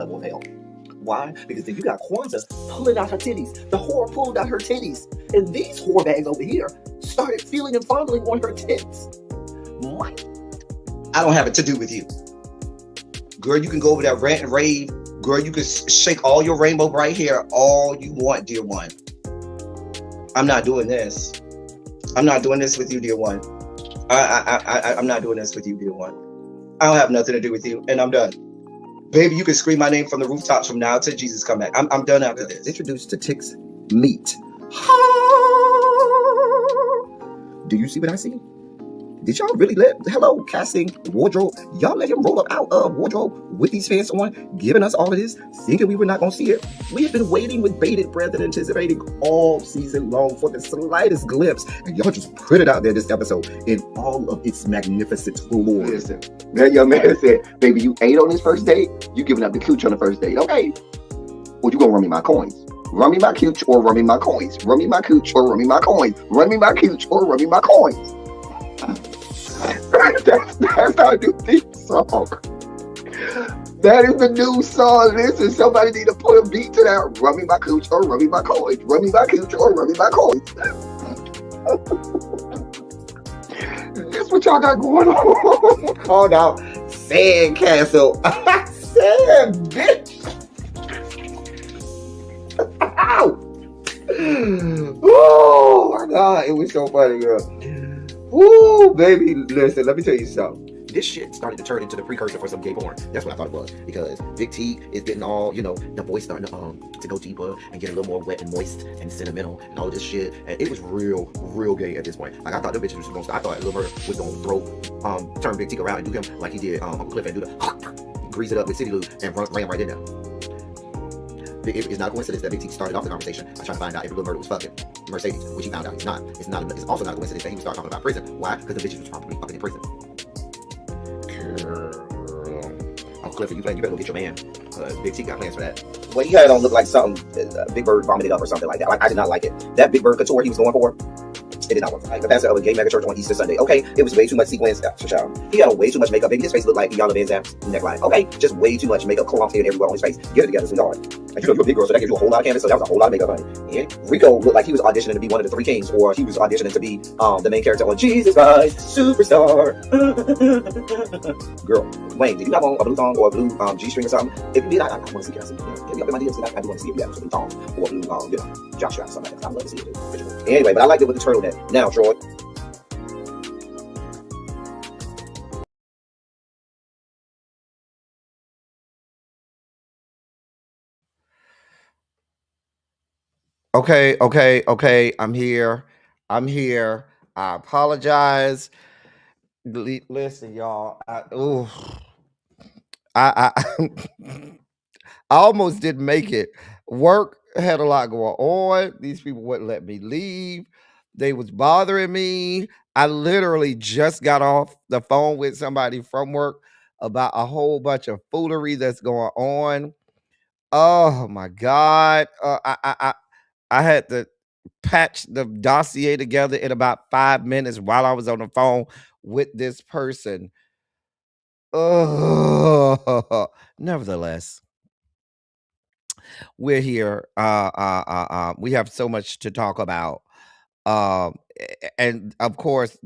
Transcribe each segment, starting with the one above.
level of hell. Why? Because then you got Kwanzaa pulling out her titties. The whore pulled out her titties. And these whore bags over here started feeling and fondling on her tits. I don't have it to do with you. Girl, you can go over there, rant and rave. Girl, you can shake all your rainbow bright hair all you want, dear one. I'm not doing this. I'm not doing this with you, dear one. I'm not doing this with you, dear one. I don't have nothing to do with you, and I'm done. Baby, you can scream my name from the rooftops from now till Jesus come back. I'm done after this. Introduced to Tick's Meat. Do you see what I see? Did y'all really let, hello, casting, wardrobe, y'all let him roll up out of wardrobe with these pants on, giving us all of this, thinking we were not going to see it? We have been waiting with bated breath and anticipating all season long for the slightest glimpse, and y'all just put it out there this episode in all of its magnificent glory. Listen, that young man said, baby, you ate on this first date, you giving up the cooch on the first date, okay? Or you gonna run me my coins? Run me my cooch or run me my coins? Run me my cooch or run me my coins? Run me my cooch or run me my coins? That's our new theme song. That is the new song. Listen, somebody need to put a beat to that. Run me my cooch or run me my coins. Run me my cooch or run me my coins. That's what y'all got going on. Called out Sandcastle. Sand, bitch. Ow. Oh my God, it was so funny, girl. Ooh, baby, listen, let me tell you something. This shit started to turn into the precursor for some gay porn. That's what I thought it was. Because Big T is getting all, you know, the voice starting to go deeper and get a little more wet and moist and sentimental and all this shit. And it was real gay at this point. Like, I thought the bitches was going to start. I thought Lil Murder was going to turn Big T around and do him like he did Uncle Cliff and do the grease it up with City Lou and ran right in there. It's not a coincidence that Big T started off the conversation by trying to find out if Lil Murder was fucking Mercedes, which he found out he's not. It's also not a coincidence that he would start talking about prison. Why? Because the bitches was probably fucking in prison. Uncle Clifford, you better go get your man. Big T got plans for that. Well, he had on look like something Big Bird vomited up or something like that. Like, I did not like it. That Big Bird couture he was going for, it did not work. Like the pastor of a gay mega church on Easter Sunday. Okay, it was way too much sequins. He had on way too much makeup. Baby, his face looked like Iyanla Vanzant's neckline. Okay, just way too much makeup clumped in everywhere on his face. Get it together, sweetheart. And you know you're a big girl, so that gives you a whole lot of canvas. So that was a whole lot of makeup, honey. And Rico looked like he was auditioning to be one of the three kings, or he was auditioning to be the main character on Jesus Christ Superstar. Girl, Wayne, did you have on a blue thong or a blue G-string or something? If you did, I want to see. Can I see? Get me up in my DMs. I do want to see if you have a blue thong or a blue, jock strap or something like that. I'd love to see it too. Anyway, but I liked it with the turtleneck. Now, Troy. Okay. I'm here. I apologize. Listen, y'all. I almost didn't make it. Work had a lot going on. These people wouldn't let me leave. They was bothering me. I literally just got off the phone with somebody from work about a whole bunch of foolery that's going on. Oh my God. I had to patch the dossier together in about 5 minutes while I was on the phone with this person. Oh, nevertheless, we're here. We have so much to talk about. And of course,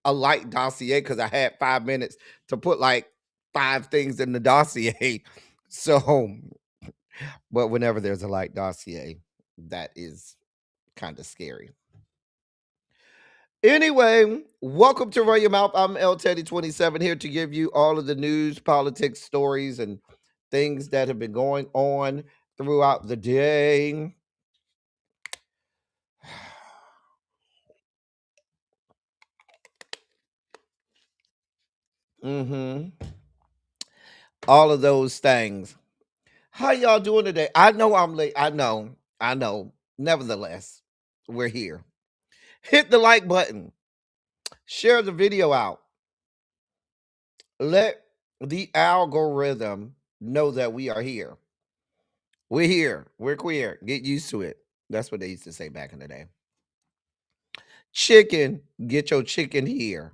a light dossier because I had 5 minutes to put like 5 things in the dossier. So, but whenever there's a light dossier, that is kind of scary. Anyway, welcome to Run Your Mouth. I'm L Teddy 27 here to give you all of the news, politics, stories, and things that have been going on throughout the day. All of those things. How y'all doing today? I know I'm late. I know. Nevertheless, we're here. Hit the like button. Share the video out. Let the algorithm know that we are here. We're here. We're queer. Get used to it. That's what they used to say back in the day. Chicken, get your chicken here.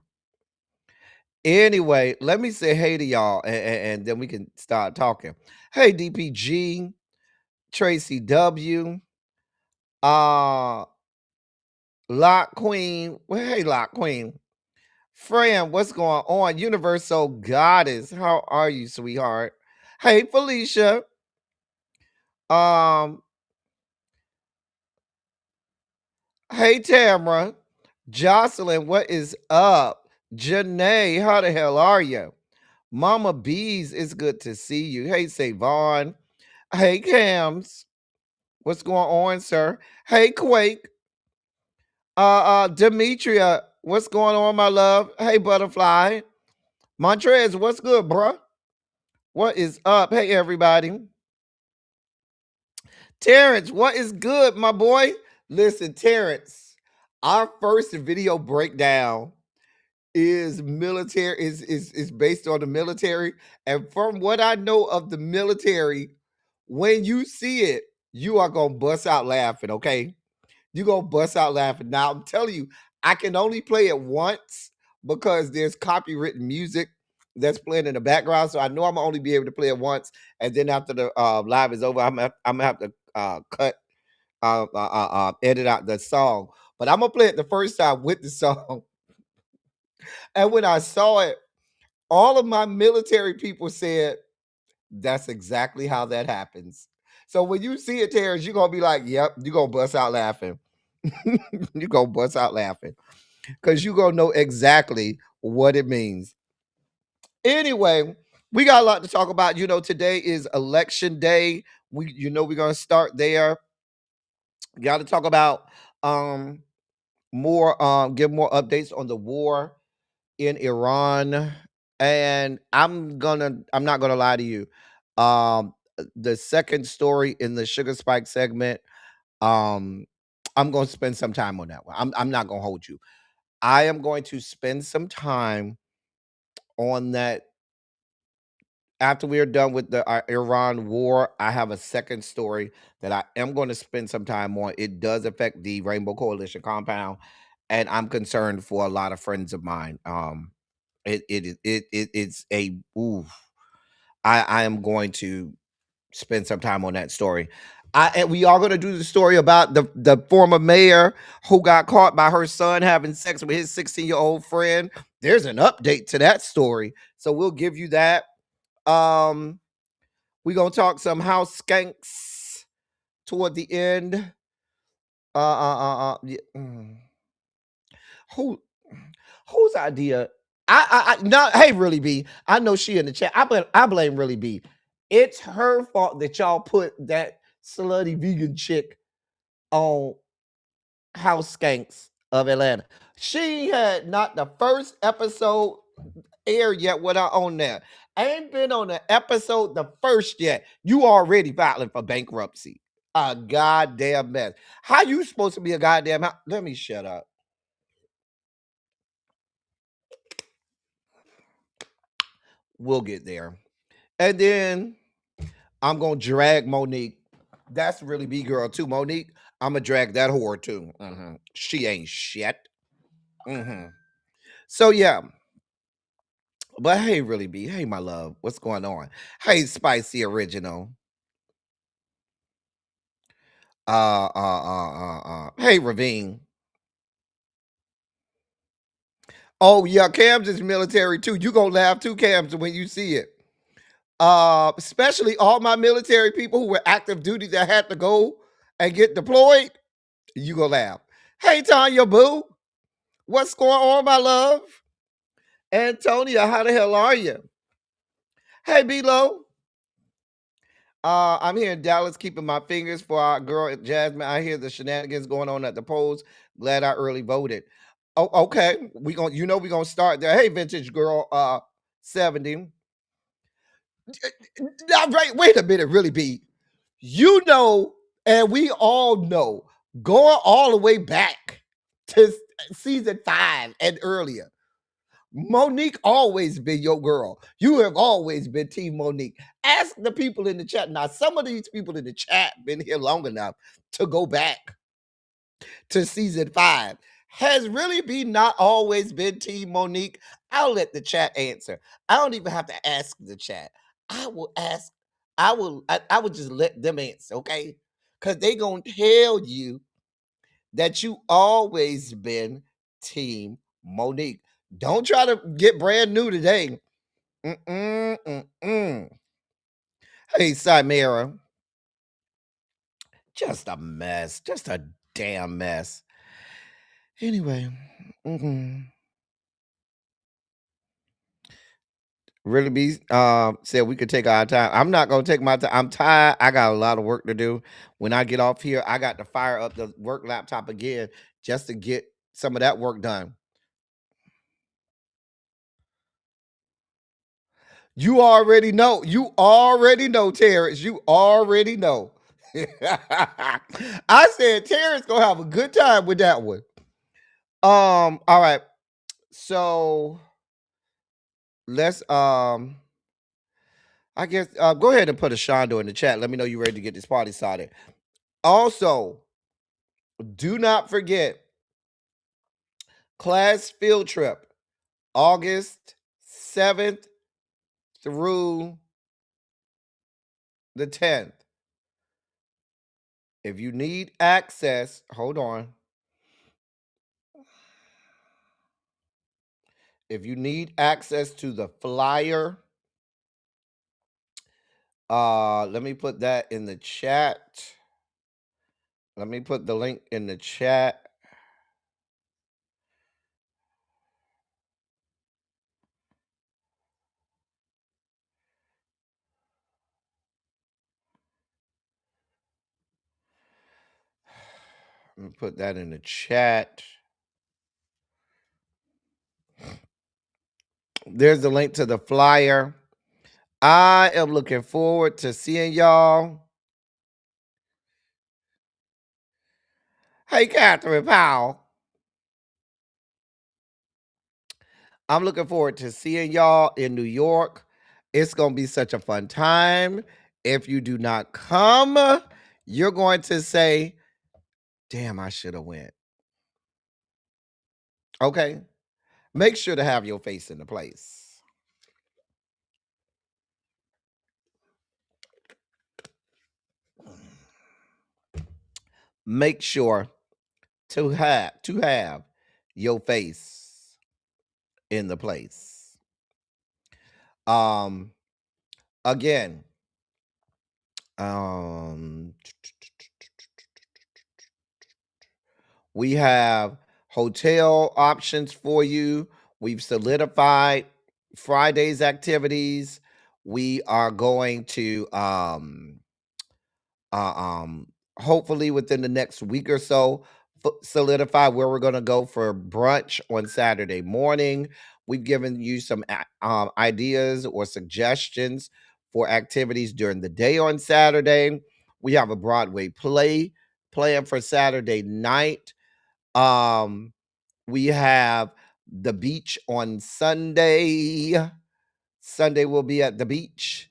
Anyway, let me say hey to y'all, and then we can start talking. Hey, DPG, Tracy W, uh, Lock Queen. Well, hey, Lock Queen. Fran, what's going on? Universal Goddess, how are you, sweetheart? Hey, Felicia. Um, hey, Tamara. Jocelyn, what is up? Janae, how the hell are you? Mama Bees, it's good to see you. Hey, Savon. Hey, Cams. What's going on, sir? Hey, Quake. Demetria, what's going on, my love? Hey, Butterfly. Montrez, what's good, bruh? What is up? Hey, everybody. Terrence, what is good, my boy? Listen, Terrence, our first video breakdown is military, is based on the military. And from what I know of the military, when you see it, you are gonna bust out laughing, okay? You gonna bust out laughing. Now I'm telling you, I can only play it once because there's copywritten music that's playing in the background. So I know I'm gonna only be able to play it once, and then after the live is over, I'm gonna have to cut, edit out the song. But I'm gonna play it the first time with the song. And when I saw it, all of my military people said, "That's exactly how that happens." So when you see it, Terrence, you're gonna be like, "Yep," you're gonna bust out laughing. You're gonna bust out laughing because you're gonna know exactly what it means. Anyway, we got a lot to talk about. Today is election day. We're gonna start there. Got to talk about um more, give more updates on the war in Iran. And I'm not gonna lie to you. The second story in the Sugar Spike segment, um, I'm gonna spend some time on that one. I'm not gonna hold you. I am going to spend some time on that after we are done with the Iran war. I have a second story that I am going to spend some time on. It does affect the Rainbow Coalition compound, and I'm concerned for a lot of friends of mine. It's a ooh. I am going to spend some time on that story. And we are going to do the story about the former mayor who got caught by her son having sex with his 16-year-old friend. There's an update to that story, so we'll give you that. Um, we're gonna talk some house skanks toward the end. Yeah, who whose idea? Not, hey, really B. I know she in the chat. I blame really B. It's her fault that y'all put that slutty vegan chick on House Skanks of Atlanta. She had not the first episode aired yet without on there. I ain't been on the episode the first yet. You already filing for bankruptcy. A goddamn mess. How you supposed to be a goddamn? Let me shut up. We'll get there. And then I'm gonna drag Monique. That's really B girl too, Monique. I'm gonna drag that whore too. She ain't shit. So yeah, but hey, really B. Hey, my love, what's going on? Hey, Spicy Original. Hey, Ravine. Oh yeah, Cam's is military too. You gonna laugh too, Cam's, when you see it. Especially all my military people who were active duty that had to go and get deployed. You gonna laugh. Hey, Tanya Boo, what's going on, my love? Antonia, how the hell are you? Hey, B-Lo. I'm here in Dallas, keeping my fingers for our girl Jasmine. I hear the shenanigans going on at the polls. Glad I early voted. Oh, okay. We're gonna start there. Hey, vintage girl, 70. Now, right, wait a minute, really be. And we all know, going all the way back to season 5 and earlier. Monique always been your girl. You have always been Team Monique. Ask the people in the chat. Now, some of these people in the chat been here long enough to go back to season 5. Has really be not always been Team Monique? I'll let the chat answer. I don't even have to ask the chat. I will ask. I will just let them answer, okay? Because they gonna tell you that you always been Team Monique. Don't try to get brand new today. Mm-mm, mm-mm. Hey, Simera. Just a mess. Just a damn mess. Anyway. Really be said we could take our time. I'm not gonna take my time. I'm tired. I got a lot of work to do. When I get off here, I got to fire up the work laptop again just to get some of that work done. You already know. You already know, Terrence. You already know. I said Terrence gonna have a good time with that one. All right. So let's I guess go ahead and put a Shondo in the chat. Let me know you're ready to get this party started. Also, do not forget class field trip, August 7th through the 10th. If you need access, hold on. If you need access to the flyer, let me put that in the chat. Let me put the link in the chat. Let me put that in the chat. There's the link to the flyer. I am looking forward to seeing y'all. Hey, Catherine Powell. I'm looking forward to seeing y'all in New York. It's going to be such a fun time. If you do not come, you're going to say, damn, I should have went. Okay? Make sure to have your face in the place. Make sure to have your face in the place. Again, we have hotel options for you. We've solidified Friday's activities. We are going to hopefully within the next week or so solidify where we're going to go for brunch on Saturday morning. We've given you some ideas or suggestions for activities during the day on Saturday. We have a Broadway play planned for Saturday night. We have the beach on Sunday. Sunday we'll be at the beach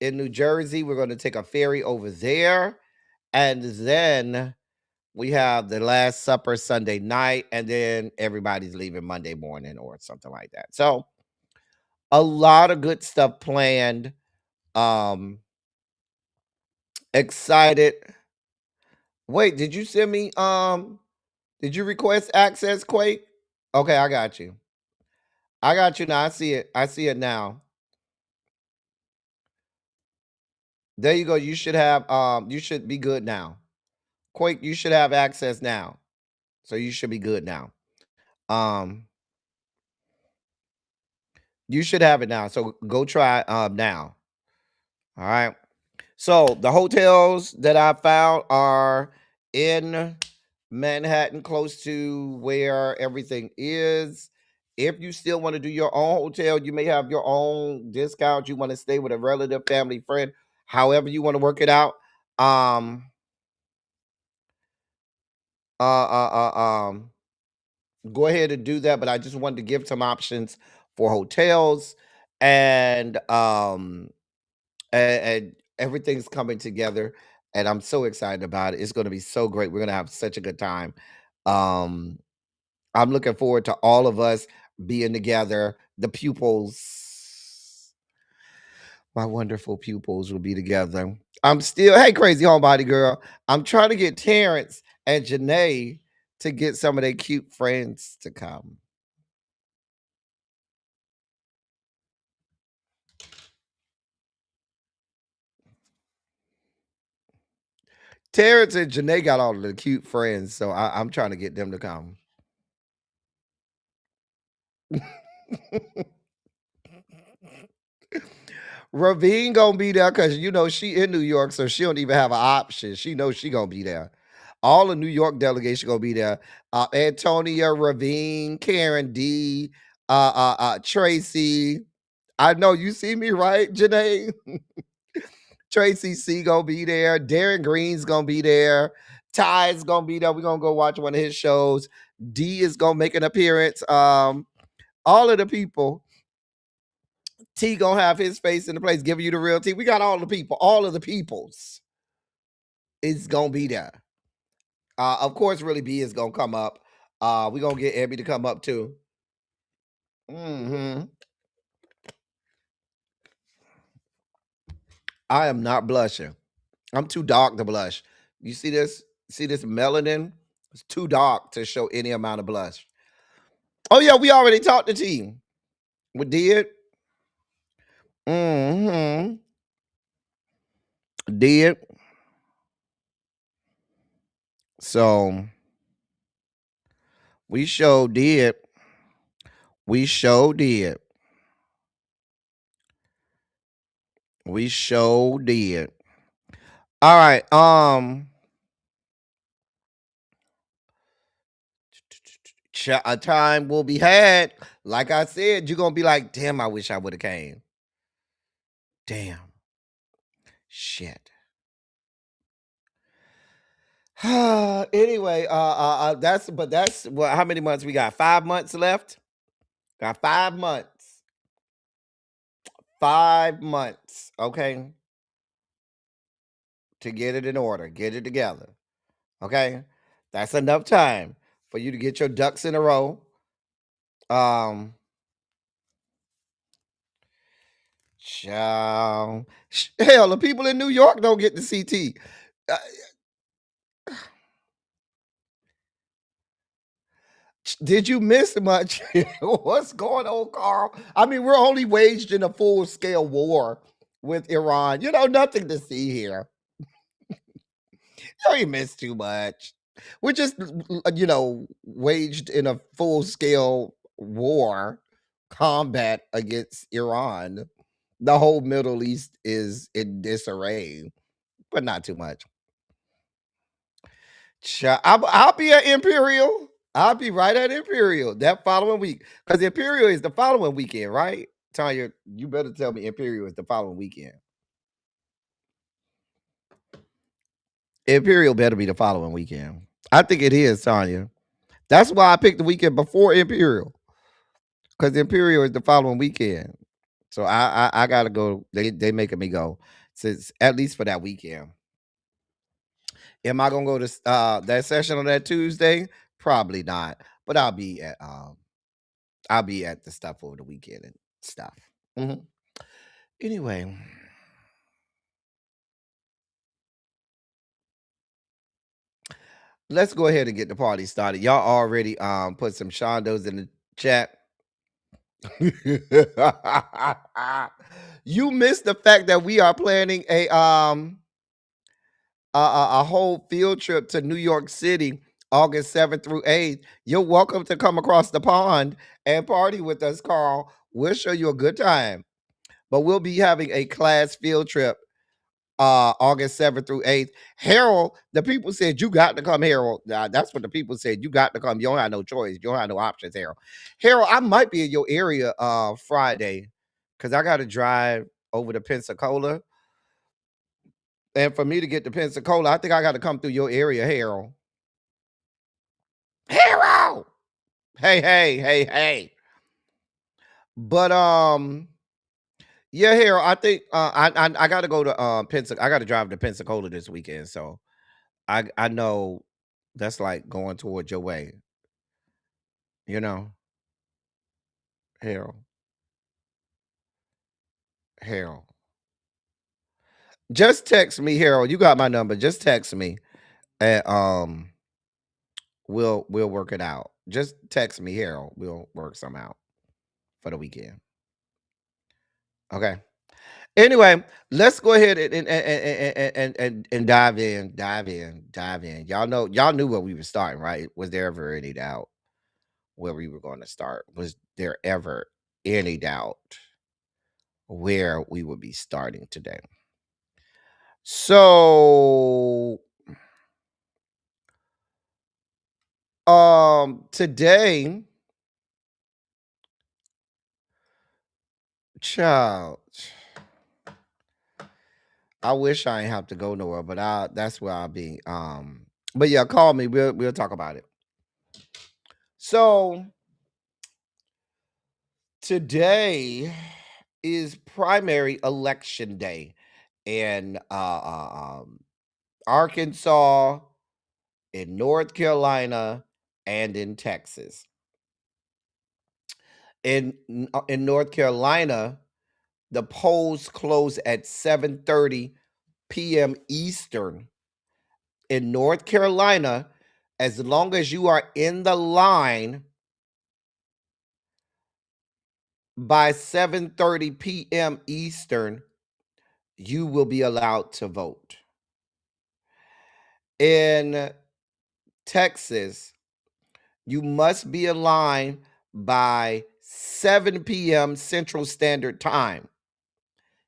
in New Jersey. We're going to take a ferry over there. And then we have the Last Supper Sunday night, and then everybody's leaving Monday morning or something like that. So a lot of good stuff planned. Excited. Wait, did you send me did you request access, Quake? Okay, I got you. I got you now. I see it. I see it now. There you go. You should be good now. Quake, you should have access now. So you should be good now. You should have it now. So go try now. All right. So the hotels that I found are in Manhattan, close to where everything is. If you still want to do your own hotel, you may have your own discount. You want to stay with a relative, family, friend, however you want to work it out. Um, go ahead and do that. But I just wanted to give some options for hotels, and and everything's coming together, and I'm so excited about it. It's going to be so great. We're going to have such a good time. Um I'm looking forward to all of us being together. The pupils, my wonderful pupils, will be together. I'm still, hey, crazy homebody girl. I'm trying to get Terrence and Janae to get some of their cute friends to come. Terrence and Janae got all of the cute friends, so I'm trying to get them to come. Ravine gonna be there because she in New York, so she don't even have an option. She knows she gonna be there. All the New York delegation gonna be there. Antonia, Ravine, Karen D, Tracy. I know you see me right, Janae. Tracy C gonna be there. Darren Green's gonna be there. Ty's gonna be there. We're gonna go watch one of his shows. D is gonna make an appearance. All of the people. T gonna have his face in the place, giving you the real T. We got all the people, all of the peoples is gonna be there. Of course, really B is gonna come up. We gonna get Abby to come up too. Hmm. I am not blushing. I'm too dark to blush. You see this? See this melanin? It's too dark to show any amount of blush. Oh yeah, we already talked to T. We did. Mm-hmm. Did. So we show did. We show did. We show did. All right. A time will be had. Like I said, you're gonna be like, damn, I wish I would have came. Damn. Shit. Anyway, that's well, how many months we got? 5 months left. Got 5 months. 5 months. Okay. To get it in order, get it together. Okay. That's enough time for you to get your ducks in a row. Um, Child. Hell, the people in New York don't get the CT. Uh, did you miss much? What's going on, Carl? I mean, we're only waged in a full scale war with Iran. Nothing to see here. You ain't missed too much. We're just, waged in a full scale war, combat against Iran. The whole Middle East is in disarray, but not too much. I'll be at Imperial. I'll be right at Imperial that following week. Because Imperial is the following weekend, right? Tanya, you better tell me Imperial is the following weekend. Imperial better be the following weekend. I think it is, Tanya. That's why I picked the weekend before Imperial. Because Imperial is the following weekend. So I gotta go. They making me go. Since at least for that weekend. Am I gonna go to that session on that Tuesday? Probably not. But I'll be at the stuff over the weekend and stuff. Mhm. Anyway, let's go ahead and get the party started. Y'all already put some Shondos in the chat. You missed the fact that we are planning a whole field trip to New York City, August 7th through 8th. You're welcome to come across the pond and party with us, Carl. We'll show you a good time. But we'll be having a class field trip August 7th through 8th. Harold, the people said you got to come, Harold. That's what the people said. You got to come. You don't have no choice. You don't have no options, Harold. Harold, I might be in your area Friday because I got to drive over to Pensacola. And for me to get to Pensacola, I think I got to come through your area, Harold. Harold! Hey, hey, hey, hey. But yeah, Harold, I think I got to go to Pensacola. I got to drive to Pensacola this weekend, so. I know that's like going towards your way. You know, Harold, Harold. Just text me, Harold. You got my number. Just text me, and we'll work it out. Just text me, Harold. We'll work some out for the weekend. Okay. Anyway, let's go ahead and dive in. Y'all knew where we were starting, right? Was there ever any doubt where we were going to start? Was there ever any doubt where we would be starting today? So, today, child, I wish I ain't have to go nowhere, but that's where I'll be. But yeah, call me. We'll talk about it. So today is primary election day in Arkansas, in North Carolina, and in Texas. In North Carolina, the polls close at 7:30 p.m. Eastern. In North Carolina, as long as you are in the line by 7:30 p.m. Eastern, you will be allowed to vote. In Texas, you must be in line by 7 p.m. Central Standard Time.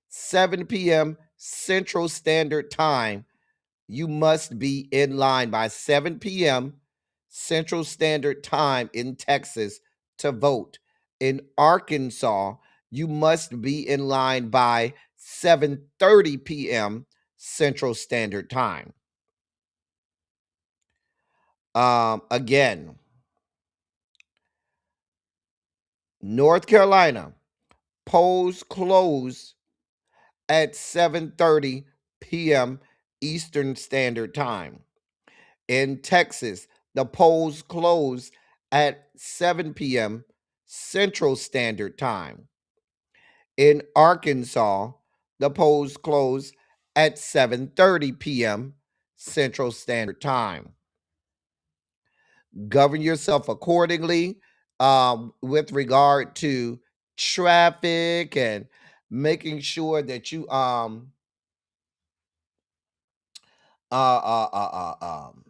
7 p.m. Central Standard Time. You must be in line by 7 p.m. Central Standard Time in Texas to vote. In Arkansas, you must be in line by 7:30 p.m. Central Standard Time. Again, North Carolina, polls close at 7:30 p.m. Eastern Standard Time. In Texas, the polls close at 7 p.m. Central Standard Time. In Arkansas, the polls close at 7:30 p.m. Central Standard Time. Govern yourself accordingly with regard to traffic and making sure that you uh, uh, uh, um,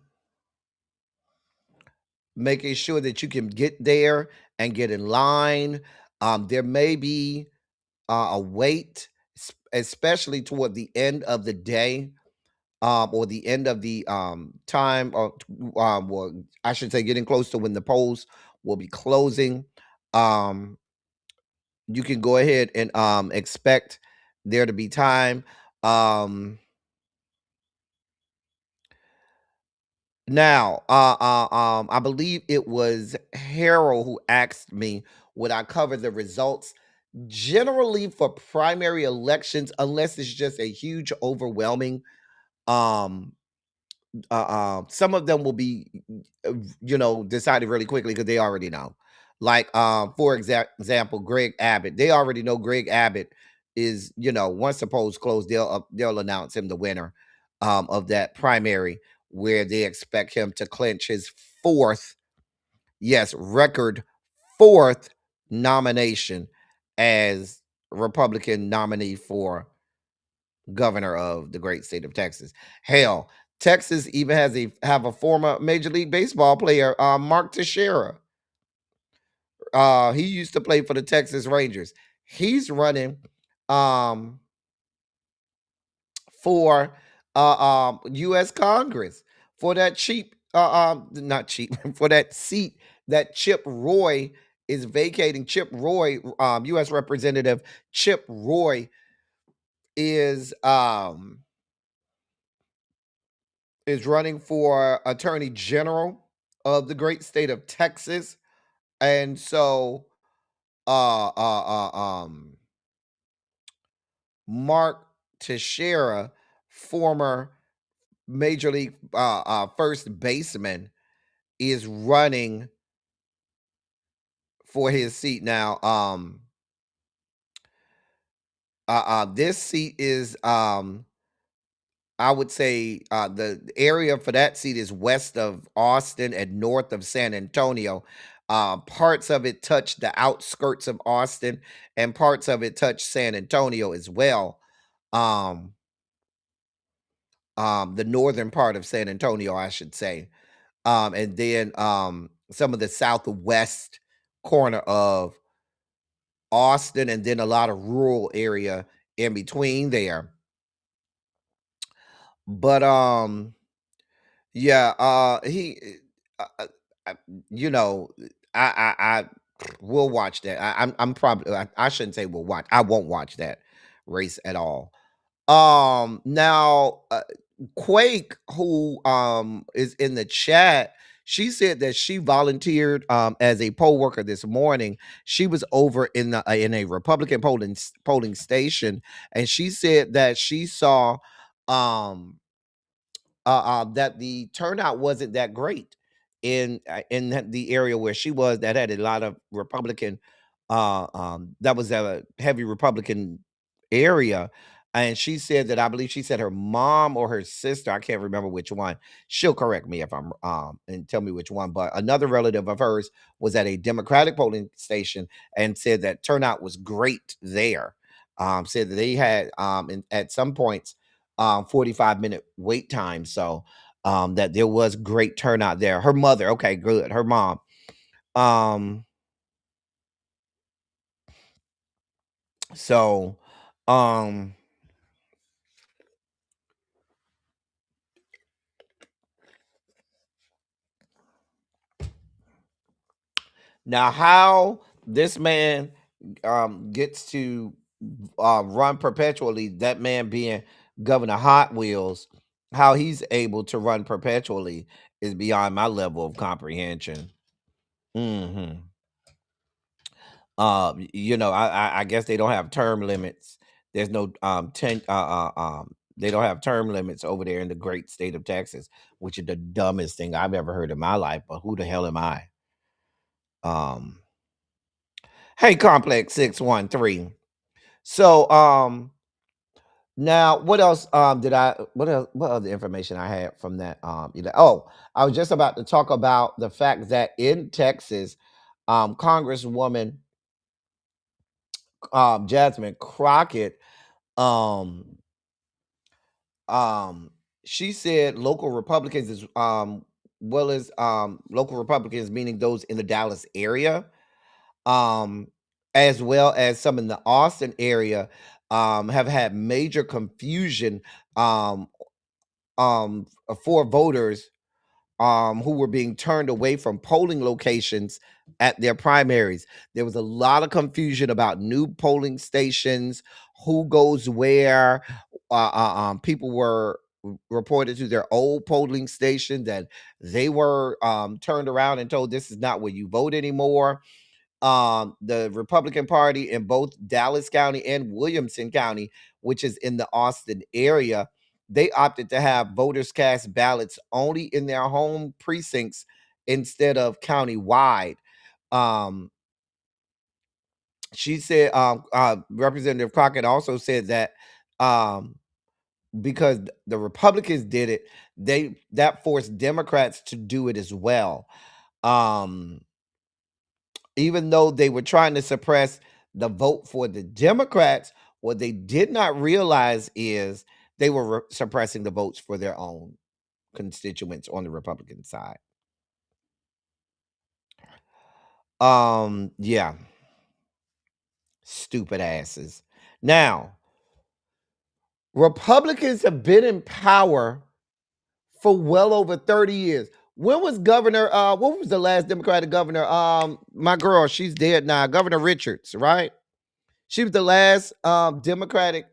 making sure that you can get there and get in line. There may be a wait, especially toward the end of the day, or the end of the time, or I should say, getting close to when the polls will be closing. Um, you can go ahead and expect there to be time. Um, Now, I believe it was Harold who asked me would I cover the results. Generally, for primary elections, unless it's just a huge, overwhelming, um, some of them will be, decided really quickly because they already know. Like, for example, Greg Abbott. They already know Greg Abbott is, once the polls close, they'll announce him the winner of that primary, where they expect him to clinch his fourth, yes, record fourth nomination as Republican nominee for governor of the great state of Texas. Hell, Texas even have a former Major League Baseball player, Mark Teixeira. He used to play for the Texas Rangers. He's running um, for U.S. Congress for that not cheap, for that seat that Chip Roy is vacating. Chip Roy, U.S. Representative Chip Roy, is running for Attorney General of the great state of Texas. And so uh uh uh um Mark Teixeira, former major league first baseman, is running for his seat now. This seat is I would say the area for that seat is west of Austin and north of San Antonio. Parts of it touch the outskirts of Austin, and parts of it touch San Antonio as well. Um, the northern part of San Antonio, I should say. And then some of the southwest corner of Austin, and then a lot of rural area in between there. But yeah, uh, uh, uh, you know, I will watch that. I'm probably I shouldn't say we'll watch. I won't watch that race at all. Now, Quake, who is in the chat, she said that she volunteered as a poll worker this morning. She was over in a Republican polling station, and she said that she saw um that the turnout wasn't that great the area where she was, that had a lot of Republican, that was a heavy Republican area. And she said that, I believe she said her mom or her sister, I can't remember which one. She'll correct me if I'm and tell me which one. But another relative of hers was at a Democratic polling station and said that turnout was great there. Said that they had at some points 45-minute wait time. So that there was great turnout there. Her mother, okay, good. Her mom. Um, so um now how this man gets to run perpetually, that man being Governor Hot Wheels, how he's able to run perpetually is beyond my level of comprehension. Hmm. I guess they don't have term limits. There's no they don't have term limits over there in the great state of Texas, which is the dumbest thing I've ever heard in my life. But who the hell am I? Um, hey, Complex 613. So now what else what other information I had from that oh, I was just about to talk about the fact that in Texas, Congresswoman Jasmine Crockett, um um she said local Republicans as well as local Republicans, meaning those in the Dallas area, um as well as some in the Austin area, have had major confusion um for voters who were being turned away from polling locations at their primaries. There was a lot of confusion about new polling stations, who goes where. People were reported to their old polling station that they were turned around and told this is not where you vote anymore. The Republican Party in both Dallas County and Williamson County, which is in the Austin area, they opted to have voters cast ballots only in their home precincts instead of county-wide. Um, she said, Representative Crockett also said that um, because the Republicans did it, that forced Democrats to do it as well. Um, Even though they were trying to suppress the vote for the Democrats, what they did not realize is they were suppressing the votes for their own constituents on the Republican side. Yeah, stupid asses. Now, Republicans have been in power for well over 30 years. When was Governor what was the last Democratic governor? My girl, she's dead now. Governor Richards, right? She was the last Democratic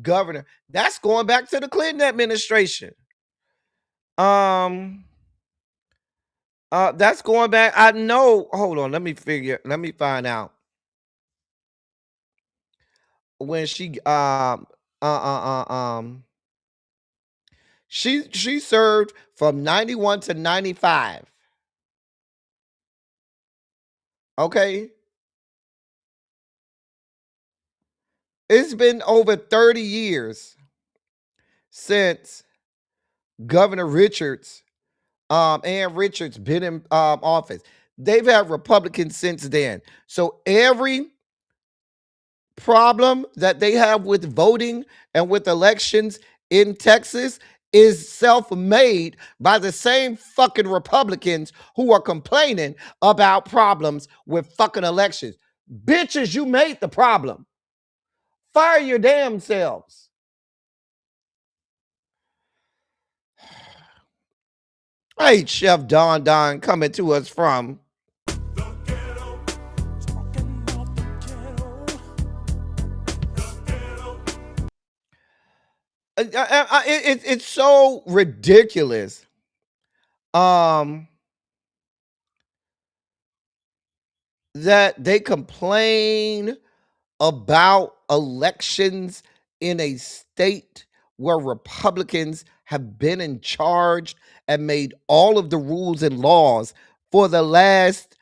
governor. That's going back to the Clinton administration. Um, that's going back. I know. Hold on. Let me find out when uh, uh, uh um she served from 91 to 95. Okay. It's been over 30 years since Governor Richards, and Richards been in office. They've had Republicans since then. So every problem that they have with voting and with elections in Texas is self-made by the same fucking Republicans who are complaining about problems with fucking elections. Bitches, you made the problem. Fire your damn selves. Hey, Chef Don coming to us from it's so ridiculous. Um, that they complain about elections in a state where Republicans have been in charge and made all of the rules and laws for the last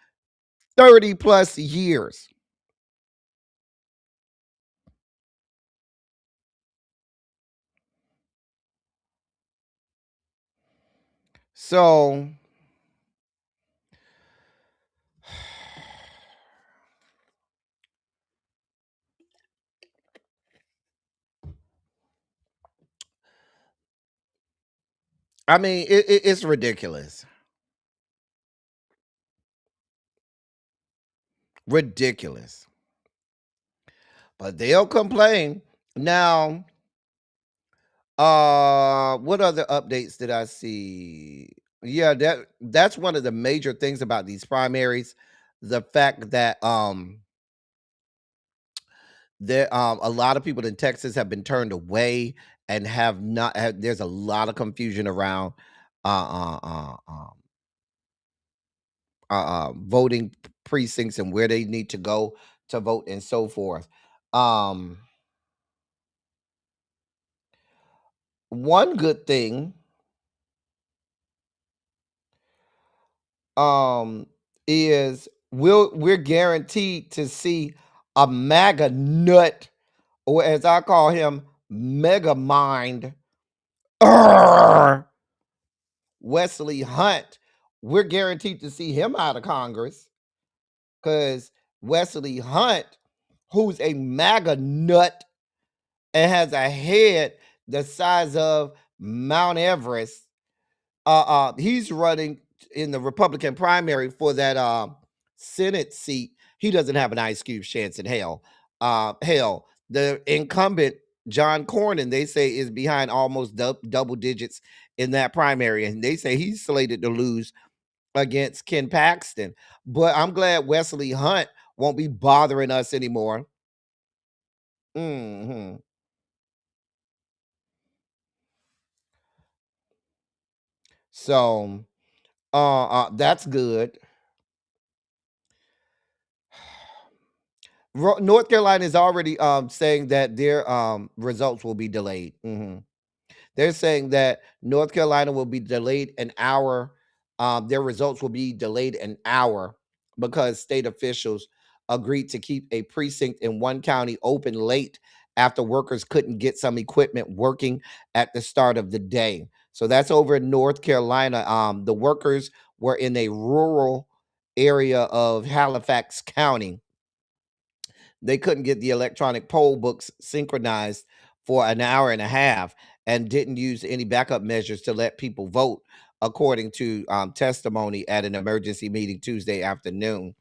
30 plus years. So, I mean, it's ridiculous. Ridiculous. But they'll complain. Now, what other updates did I see? Yeah, that's one of the major things about these primaries. The fact that there a lot of people in Texas have been turned away and have not there's a lot of confusion around uh uh uh um voting precincts and where they need to go to vote and so forth. Um One good thing um is we're guaranteed to see a MAGA nut, or as I call him, mega mind, Wesley Hunt. We're guaranteed to see him out of Congress because Wesley Hunt, who's a MAGA nut and has a head the size of Mount Everest, he's running in the Republican primary for that Senate seat. He doesn't have an ice cube chance in hell. Hell, the incumbent John Cornyn, they say, is behind almost double digits in that primary, and they say he's slated to lose against Ken Paxton. But I'm glad Wesley Hunt won't be bothering us anymore. Hmm. So, that's good. North Carolina is already saying that their results will be delayed. They're saying that North Carolina will be delayed an hour. Their results will be delayed an hour because state officials agreed to keep a precinct in one county open late after workers couldn't get some equipment working at the start of the day. So that's over in North Carolina. The workers were in a rural area of Halifax County. They couldn't get the electronic poll books synchronized for an hour and a half and didn't use any backup measures to let people vote, according to testimony at an emergency meeting Tuesday afternoon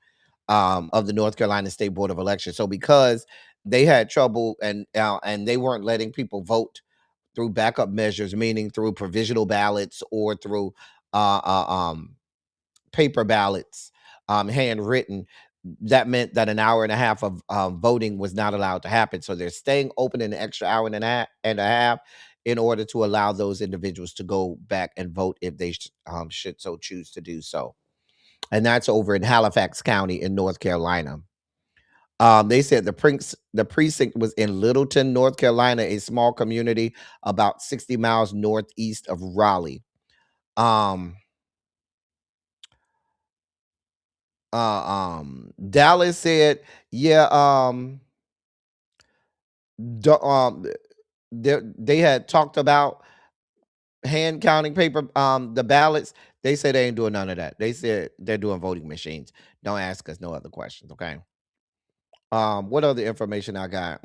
of the North Carolina State Board of Elections. So because they had trouble and they weren't letting people vote through backup measures, meaning through provisional ballots or through uh, uh, um, paper ballots, handwritten, that meant that an hour and a half of voting was not allowed to happen. So they're staying open an extra hour and a half in order to allow those individuals to go back and vote if they should so choose to do so. And that's over in Halifax County in North Carolina. They said the precinct was in Littleton, North Carolina, a small community about 60 miles northeast of Raleigh. Um, Dallas said, yeah, the, they had talked about hand counting paper, the ballots. They said they ain't doing none of that. They said they're doing voting machines. Don't ask us no other questions, okay? What other information I got?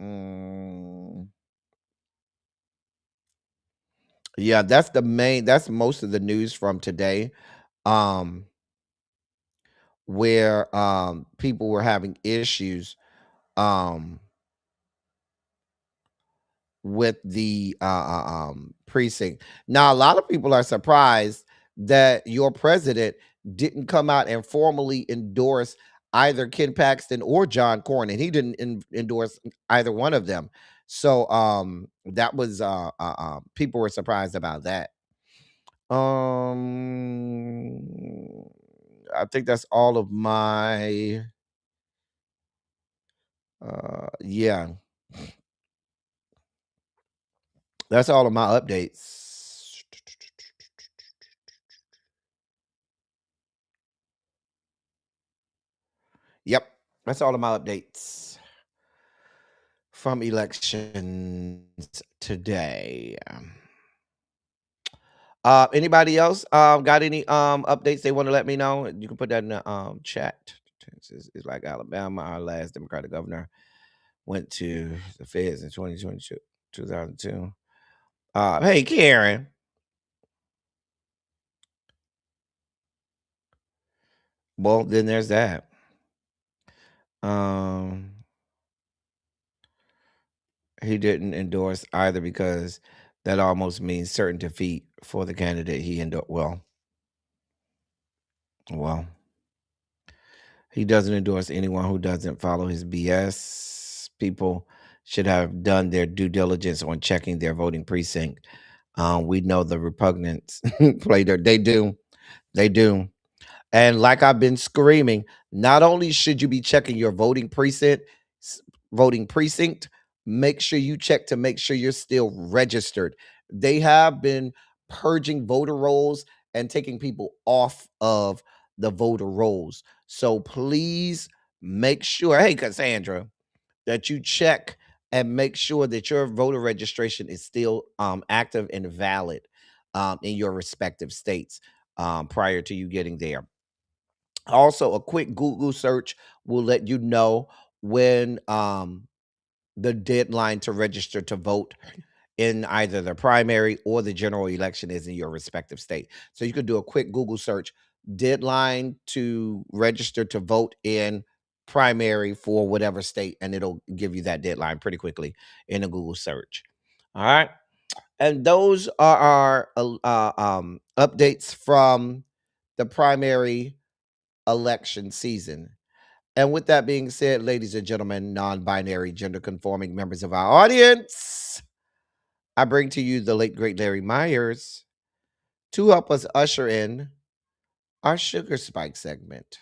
Yeah, that's most of the news from today. Um, where people were having issues um with the precinct. Now, a lot of people are surprised that your president didn't come out and formally endorse either Ken Paxton or John Cornyn. He didn't endorse either one of them. So that was people were surprised about that. I think that's all of my yeah, that's all of my updates. Yep, that's all of my updates from elections today. Anybody else got any updates they want to let me know? You can put that in the chat. It's like Alabama, our last Democratic governor went to the feds in 2022, 2002. Hey, Karen. Well, then there's that. He didn't endorse either because that almost means certain defeat for the candidate he endorsed. Well, he doesn't endorse anyone who doesn't follow his BS. People should have done their due diligence on checking their voting precinct. We know the repugnance play there. They do. They do. And like I've been screaming, not only should you be checking your voting precinct, make sure you check to make sure you're still registered. They have been purging voter rolls and taking people off of the voter rolls. So please make sure, hey Cassandra, that you check and make sure that your voter registration is still active and valid in your respective states prior to you getting there. Also, a quick Google search will let you know when the deadline to register to vote in either the primary or the general election is in your respective state. So you could do a quick Google search, deadline to register to vote in primary for whatever state, and it'll give you that deadline pretty quickly in a Google search. All right. And those are our updates from the primary election season. And with that being said, ladies and gentlemen, non binary, gender conforming members of our audience, I bring to you the late, great Larry Myers to help us usher in our Sugar Spike segment.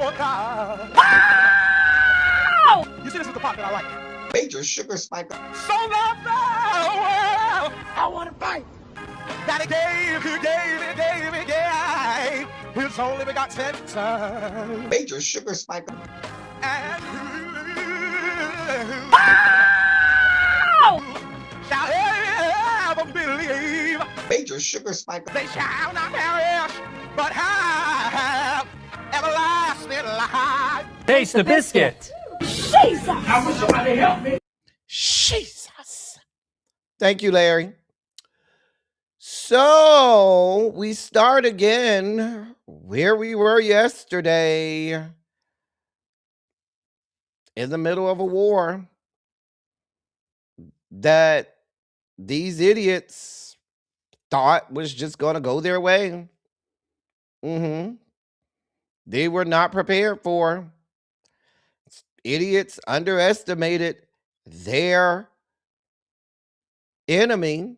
Oh, God. You see, this is the part that I like. Major Sugar Spike. So loved the world, I want to fight. That he gave his only begotten son. Major Sugar Spike. And who shall ever believe? Major Sugar Spike. They shall not perish, but have everlasting life. Taste the biscuit. Jesus! I wish somebody help me. Jesus. Thank you, Larry. So we start again where we were yesterday, in the middle of a war that these idiots thought was just going to go their way. They were not prepared for. Idiots underestimated their enemy.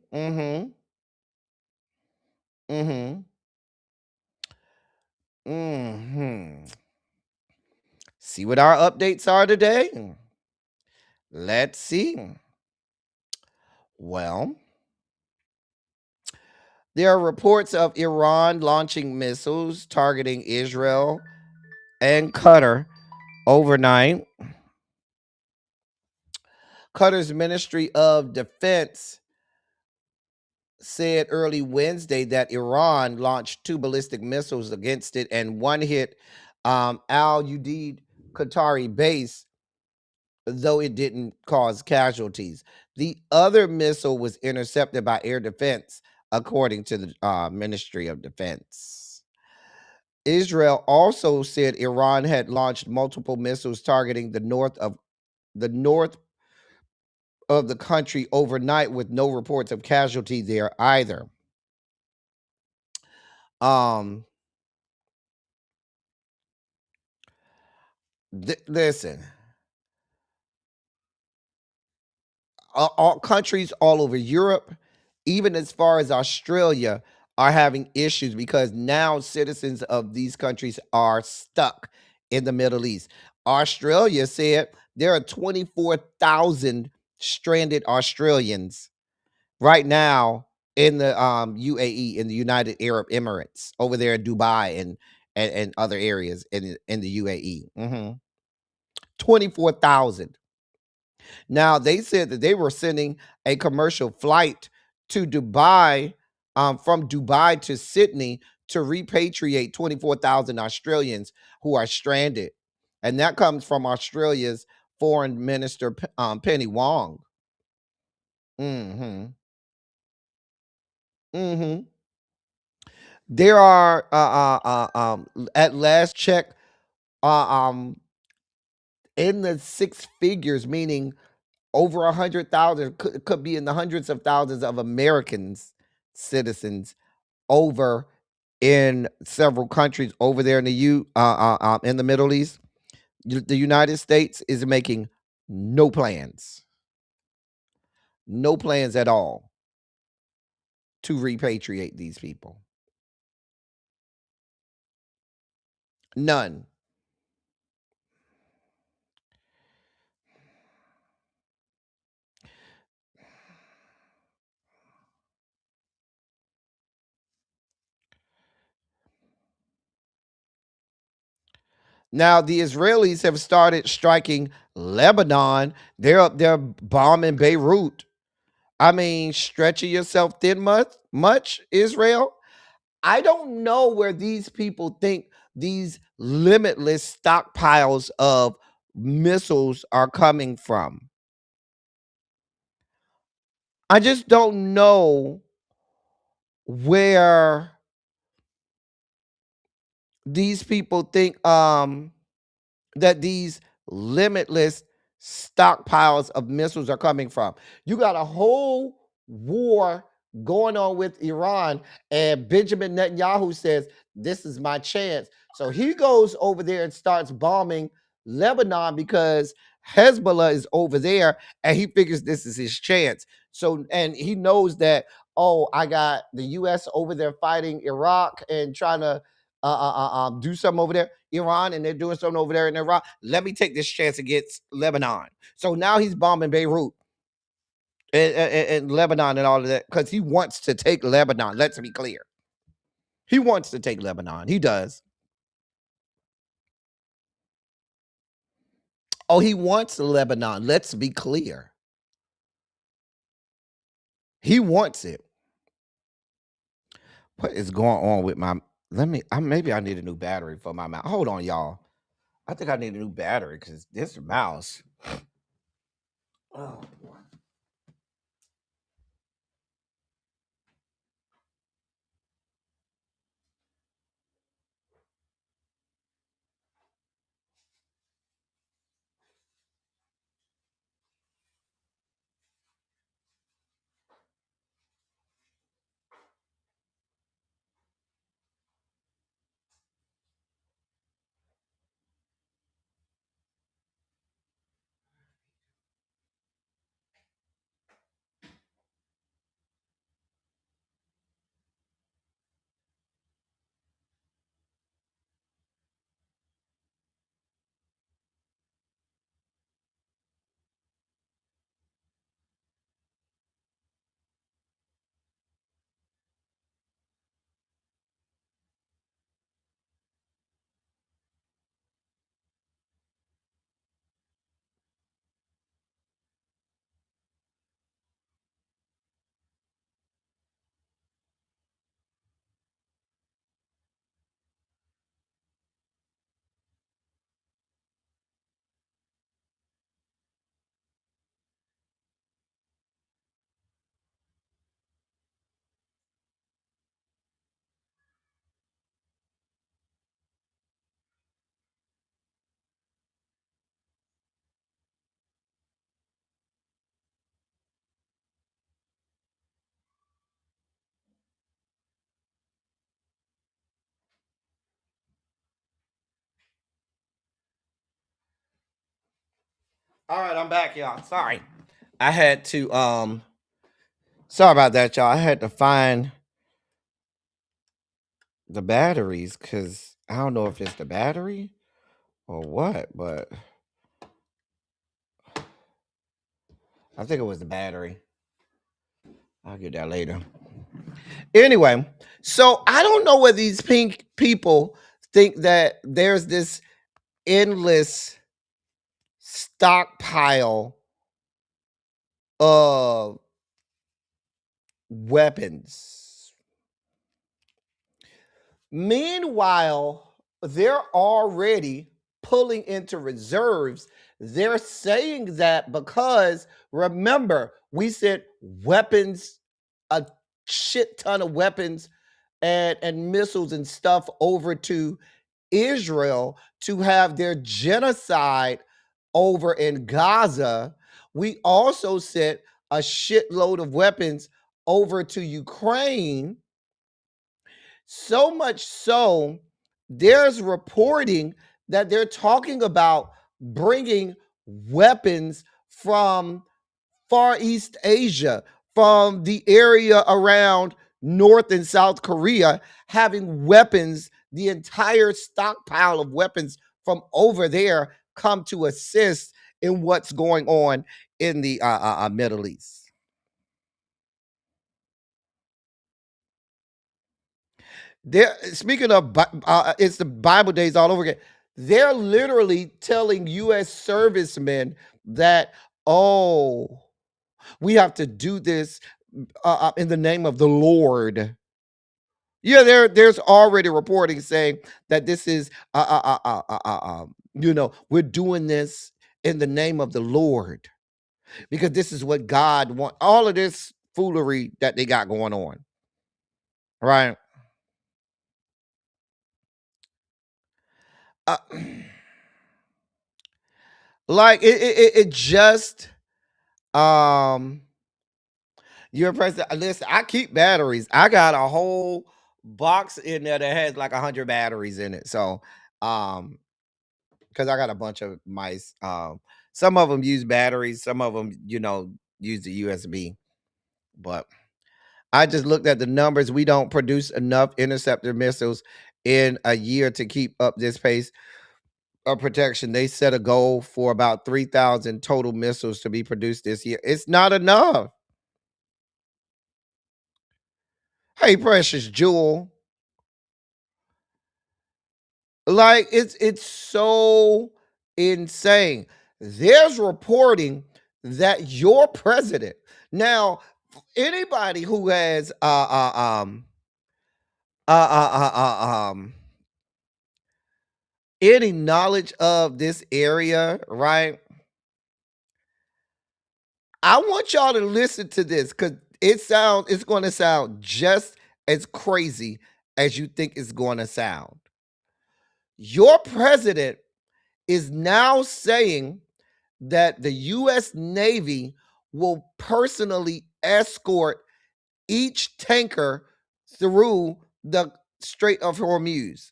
See what our updates are today. Let's see. Well, there are reports of Iran launching missiles targeting Israel and Qatar overnight. Qatar's Ministry of Defense said early Wednesday that Iran launched 2 ballistic missiles against it, and one hit Al Udeid Qatari base, though it didn't cause casualties. The other missile was intercepted by air defense, according to the Ministry of Defense. Israel also said Iran had launched multiple missiles targeting the north of the country overnight, with no reports of casualty there either. Um, Listen, all countries all over Europe, even as far as Australia, are having issues because now citizens of these countries are stuck in the Middle East. Australia said there are 24,000 stranded Australians right now in the UAE, in the United Arab Emirates, over there in Dubai and other areas in the UAE. 24,000. Now they said that they were sending a commercial flight to Dubai, from Dubai to Sydney, to repatriate 24,000 Australians who are stranded, and that comes from Australia's Foreign Minister Penny Wong. Hmm. Hmm. There are at last check, um in the six figures, meaning over 100,000, could be in the hundreds of thousands of Americans, citizens, over in several countries over there in in the Middle East. The United States is making no plans at all to repatriate these people. None. Now the Israelis have started striking Lebanon. They're up there bombing Beirut. I mean, stretching yourself thin much, Israel? I don't know where these people think these limitless stockpiles of missiles are coming from. I just don't know where these people think that these limitless stockpiles of missiles are coming from. You got a whole war going on with Iran, and Benjamin Netanyahu says, "This is my chance." So he goes over there and starts bombing Lebanon because Hezbollah is over there, and he figures this is his chance. So, and he knows that, oh, I got the US over there fighting Iraq and trying to do something over there, Iran, and they're doing something over there in Iraq. Let me take this chance against Lebanon. So now he's bombing Beirut and Lebanon and all of that because he wants to take Lebanon. Let's be clear. He wants to take Lebanon. He does. Oh, he wants Lebanon. Let's be clear. He wants it. What is going on with my? Maybe I need a new battery for my mouse. Hold on, y'all. I think I need a new battery because this mouse. Oh boy. All right, I'm back, y'all. Sorry. I had to sorry about that, y'all. I had to find the batteries because I don't know if it's the battery or what, but I think it was the battery. I'll get that later. Anyway, so I don't know where these pink people think that there's this endless stockpile of weapons. Meanwhile, they're already pulling into reserves. They're saying that because remember, we said weapons, a shit ton of weapons and missiles and stuff over to Israel to have their genocide over in Gaza. We also sent a shitload of weapons over to Ukraine. So much so, there's reporting that they're talking about bringing weapons from Far East Asia, from the area around North and South Korea, having weapons, the entire stockpile of weapons from over there come to assist in what's going on in the Middle East. They're speaking of it's the Bible days all over again. They're literally telling U.S. servicemen that, oh, we have to do this in the name of the Lord. Yeah, there's already reporting saying that this is we're doing this in the name of the Lord because this is what God wants. All of this foolery that they got going on, right? Uh, like it just you're president. Listen, I keep batteries. I got a whole box in there that has like 100 batteries in it. So because I got a bunch of mice. Some of them use batteries, some of them, use the USB. But I just looked at the numbers. We don't produce enough interceptor missiles in a year to keep up this pace of protection. They set a goal for about 3,000 total missiles to be produced this year. It's not enough. Hey, precious jewel. Like it's so insane. There's reporting that your president now anybody who has any knowledge of this area, right? I want y'all to listen to this because it's going to sound just as crazy as you think it's going to sound. Your president is now saying that the U.S. Navy will personally escort each tanker through the Strait of Hormuz.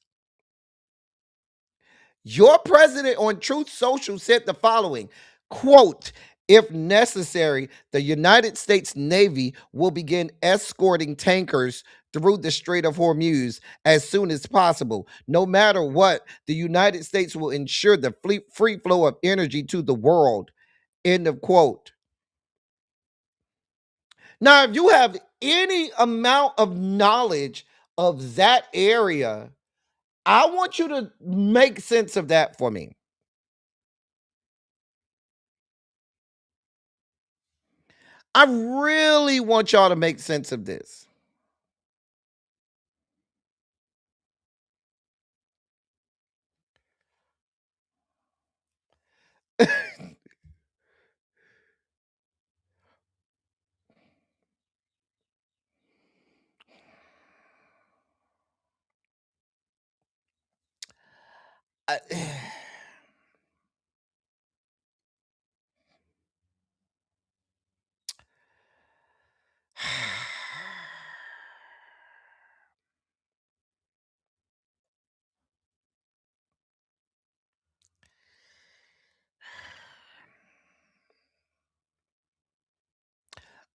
Your president on Truth Social said the following, quote, if necessary, the United States Navy will begin escorting tankers through the Strait of Hormuz as soon as possible. No matter what, the United States will ensure the free flow of energy to the world. End of quote. Now, if you have any amount of knowledge of that area, I want you to make sense of that for me. I really want y'all to make sense of this. I,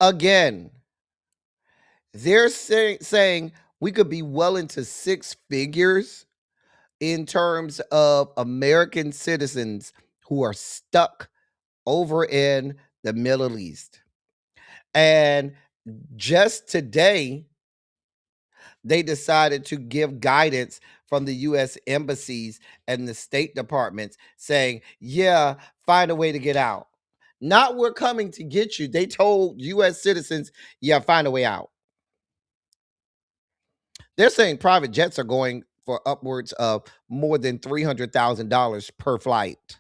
Again, they're saying we could be well into six figures in terms of American citizens who are stuck over in the Middle East. And just today, they decided to give guidance from the U.S. embassies and the State Departments saying, yeah, find a way to get out. Not we're coming to get you. They told U.S. citizens, yeah, find a way out. They're saying private jets are going for upwards of more than $300,000 per flight.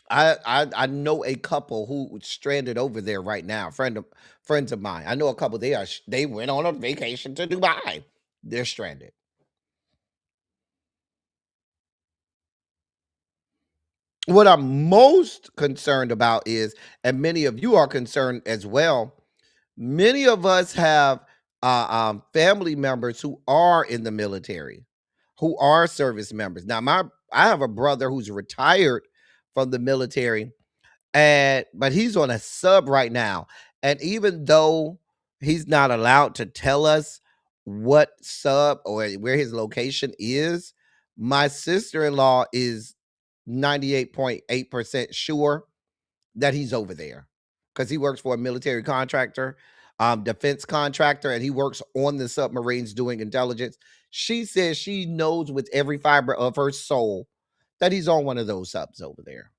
I know a couple who stranded over there right now. Friends of mine. I know a couple. They went on a vacation to Dubai. They're stranded. What I'm most concerned about is, and many of you are concerned as well. Many of us have family members who are in the military, who are service members. Now, I have a brother who's retired from the military, but he's on a sub right now. And even though he's not allowed to tell us what sub or where his location is, my sister-in-law is 98.8% sure that he's over there because he works for a military contractor, defense contractor, and he works on the submarines doing intelligence. She says she knows with every fiber of her soul that he's on one of those subs over there.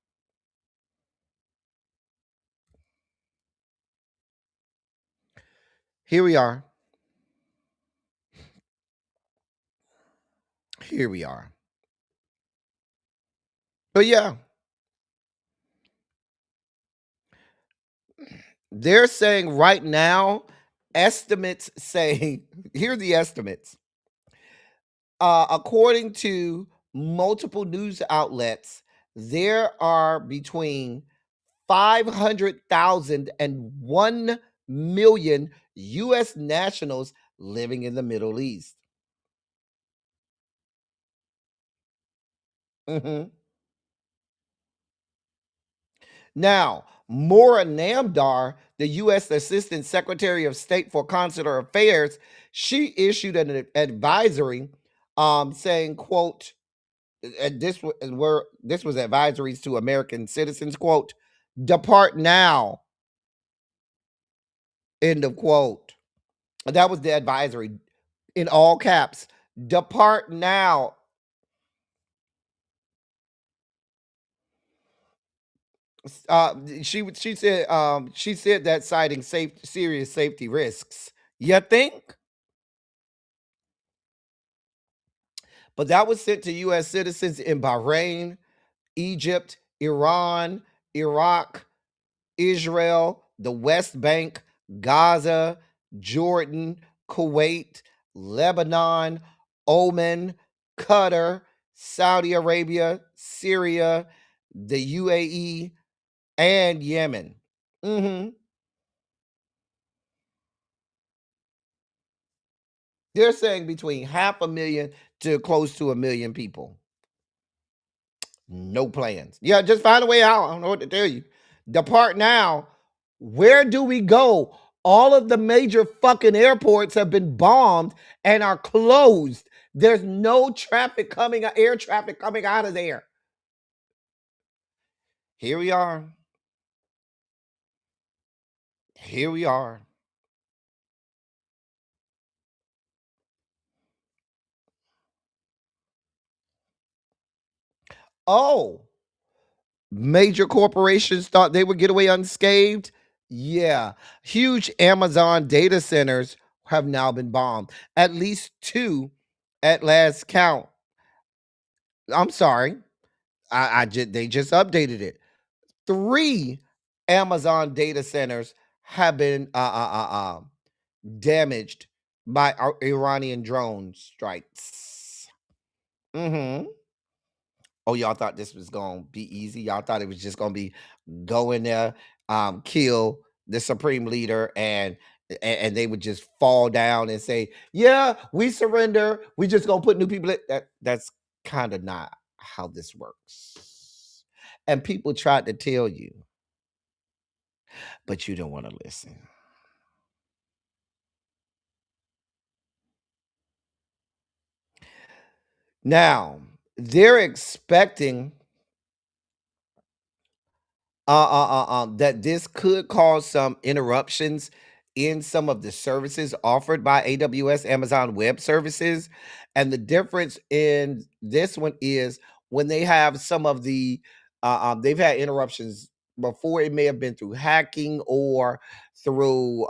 Here we are. Here we are. But yeah, they're saying right now, estimates say, here are the estimates. According to multiple news outlets, there are between 500,000 and 1 million U.S. nationals living in the Middle East. Mhm. Now, Maura Namdar, the U.S. Assistant Secretary of State for Consular Affairs, she issued an advisory saying, quote, and this was advisories to American citizens, quote, depart now, end of quote. That was the advisory in all caps, depart now. She said that citing serious safety risks. You think? But that was sent to U.S. citizens in Bahrain, Egypt, Iran, Iraq, Israel, the West Bank, Gaza, Jordan, Kuwait, Lebanon, Oman, Qatar, Saudi Arabia, Syria, the UAE, and Yemen. Hmm. They're saying between 500,000 to close to 1,000,000 people. No plans. Yeah, just find a way out. I don't know what to tell you. Depart now. Where do we go? All of the major fucking airports have been bombed and are closed. There's no traffic coming, air traffic coming out of there. Here we are. Here we are. Oh, major corporations thought they would get away unscathed. Yeah. Huge Amazon data centers have now been bombed. At least two at last count. I'm sorry. They just updated it. 3 Amazon data centers have been damaged by Iranian drone strikes. Hmm. Oh, y'all thought this was gonna be easy. Y'all thought it was just gonna be go in there, kill the supreme leader, and and they would just fall down and say, "Yeah, we surrender. We just gonna put new people in." That's kind of not how this works. And people tried to tell you, but you don't want to listen. Now they're expecting that this could cause some interruptions in some of the services offered by AWS, Amazon Web Services. And the difference in this one is when they have some of they've had interruptions before. It may have been through hacking or through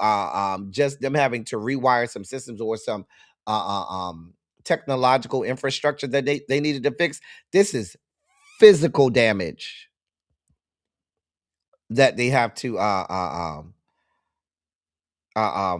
just them having to rewire some systems or some technological infrastructure that they needed to fix. This is physical damage that they have to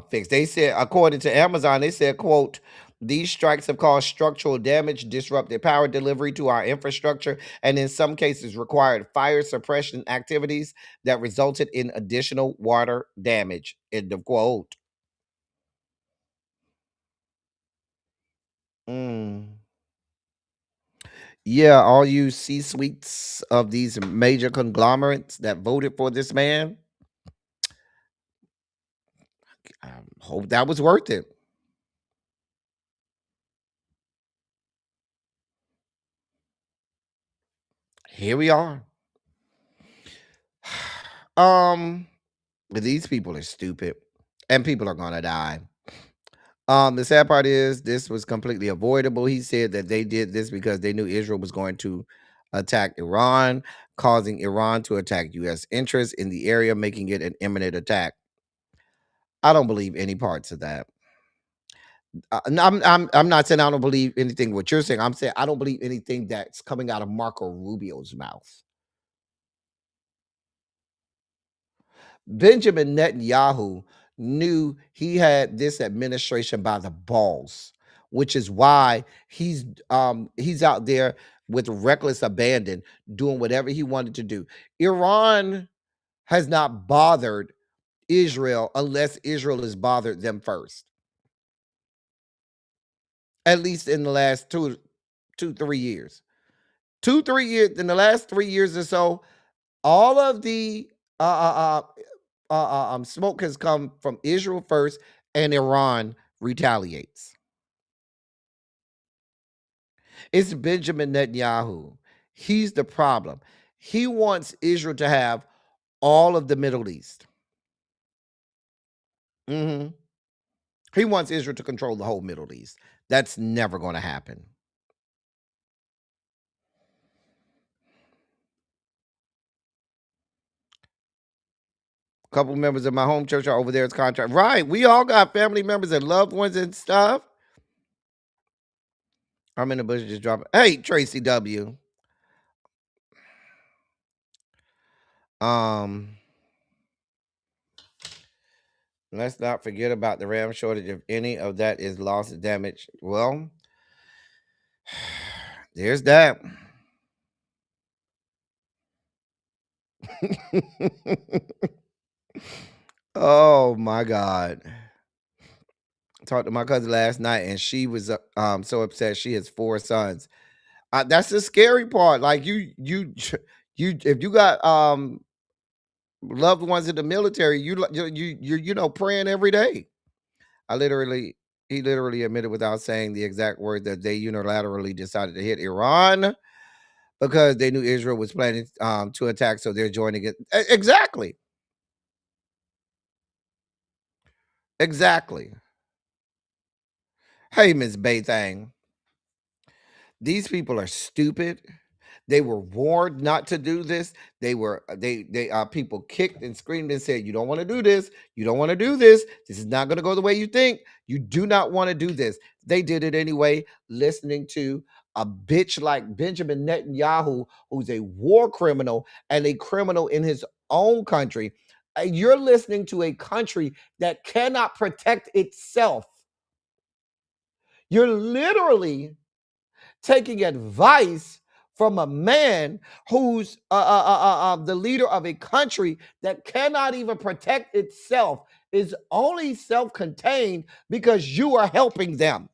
fix. They said, according to Amazon, they said, quote, "These strikes have caused structural damage, disrupted power delivery to our infrastructure, and in some cases required fire suppression activities that resulted in additional water damage." End of quote. Mm. Yeah, all you C-suites of these major conglomerates that voted for this man, I hope that was worth it. Here we are. But these people are stupid, and people are gonna die. The sad part is this was completely avoidable. He said that they did this because they knew Israel was going to attack Iran, causing Iran to attack U.S. interests in the area, making it an imminent attack. I don't believe any parts of that. No, I'm not saying I don't believe anything what you're saying. I'm saying I don't believe anything that's coming out of Marco Rubio's mouth. Benjamin Netanyahu knew he had this administration by the balls, which is why he's out there with reckless abandon doing whatever he wanted to do. Iran has not bothered Israel unless Israel has bothered them first. At least in the last 3 years. 2-3 years, in the last 3 years or so, all of the smoke has come from Israel first, and Iran retaliates. It's Benjamin Netanyahu. He's the problem. He wants Israel to have all of the Middle East. Mhm. He wants Israel to control the whole Middle East. That's never going to happen. A couple members of my home church are over there as contract. Right. We all got family members and loved ones and stuff. I'm in the bush just dropping. Hey, Tracy W. Let's not forget about the RAM shortage. If any of that is lost or damage, well, there's that. Oh my God. Talked to my cousin last night, and she was so upset. She has 4 sons. That's the scary part. Like if you got loved ones in the military, you praying every day. He literally admitted without saying the exact word that they unilaterally decided to hit Iran because they knew Israel was planning to attack, so they're joining it. Exactly. Exactly. Hey, Miss Baythang. These people are stupid. They were warned not to do this. They people kicked and screamed and said, "You don't want to do this. You don't want to do this. This is not going to go the way you think. You do not want to do this." They did it anyway, listening to a bitch like Benjamin Netanyahu, who's a war criminal and a criminal in his own country. You're listening to a country that cannot protect itself. You're literally taking advice from a man who's the leader of a country that cannot even protect itself. is only self-contained because you are helping them.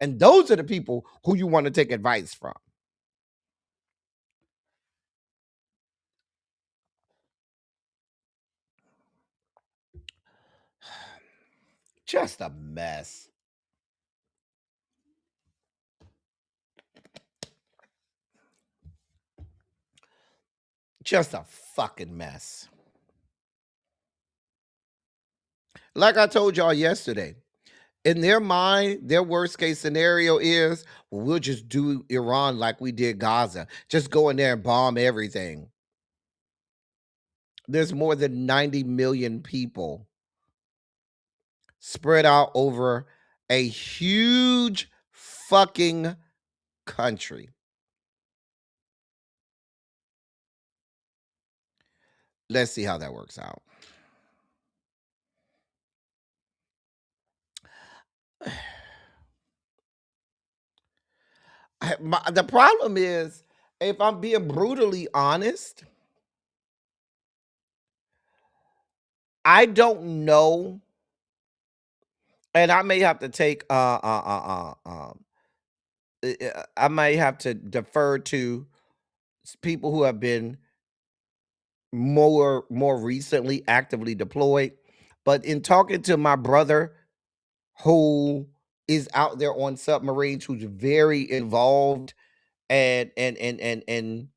And those are the people who you want to take advice from. Just a mess. Just a fucking mess. Like I told y'all yesterday, in their mind, their worst case scenario is, well, we'll just do Iran like we did Gaza. Just go in there and bomb everything. There's more than 90 million people spread out over a huge fucking country. Let's see how that works out. The problem is, if I'm being brutally honest, I don't know, and I may have to take I may have to defer to people who have been more recently actively deployed. But in talking to my brother who is out there on submarines, who's very involved and and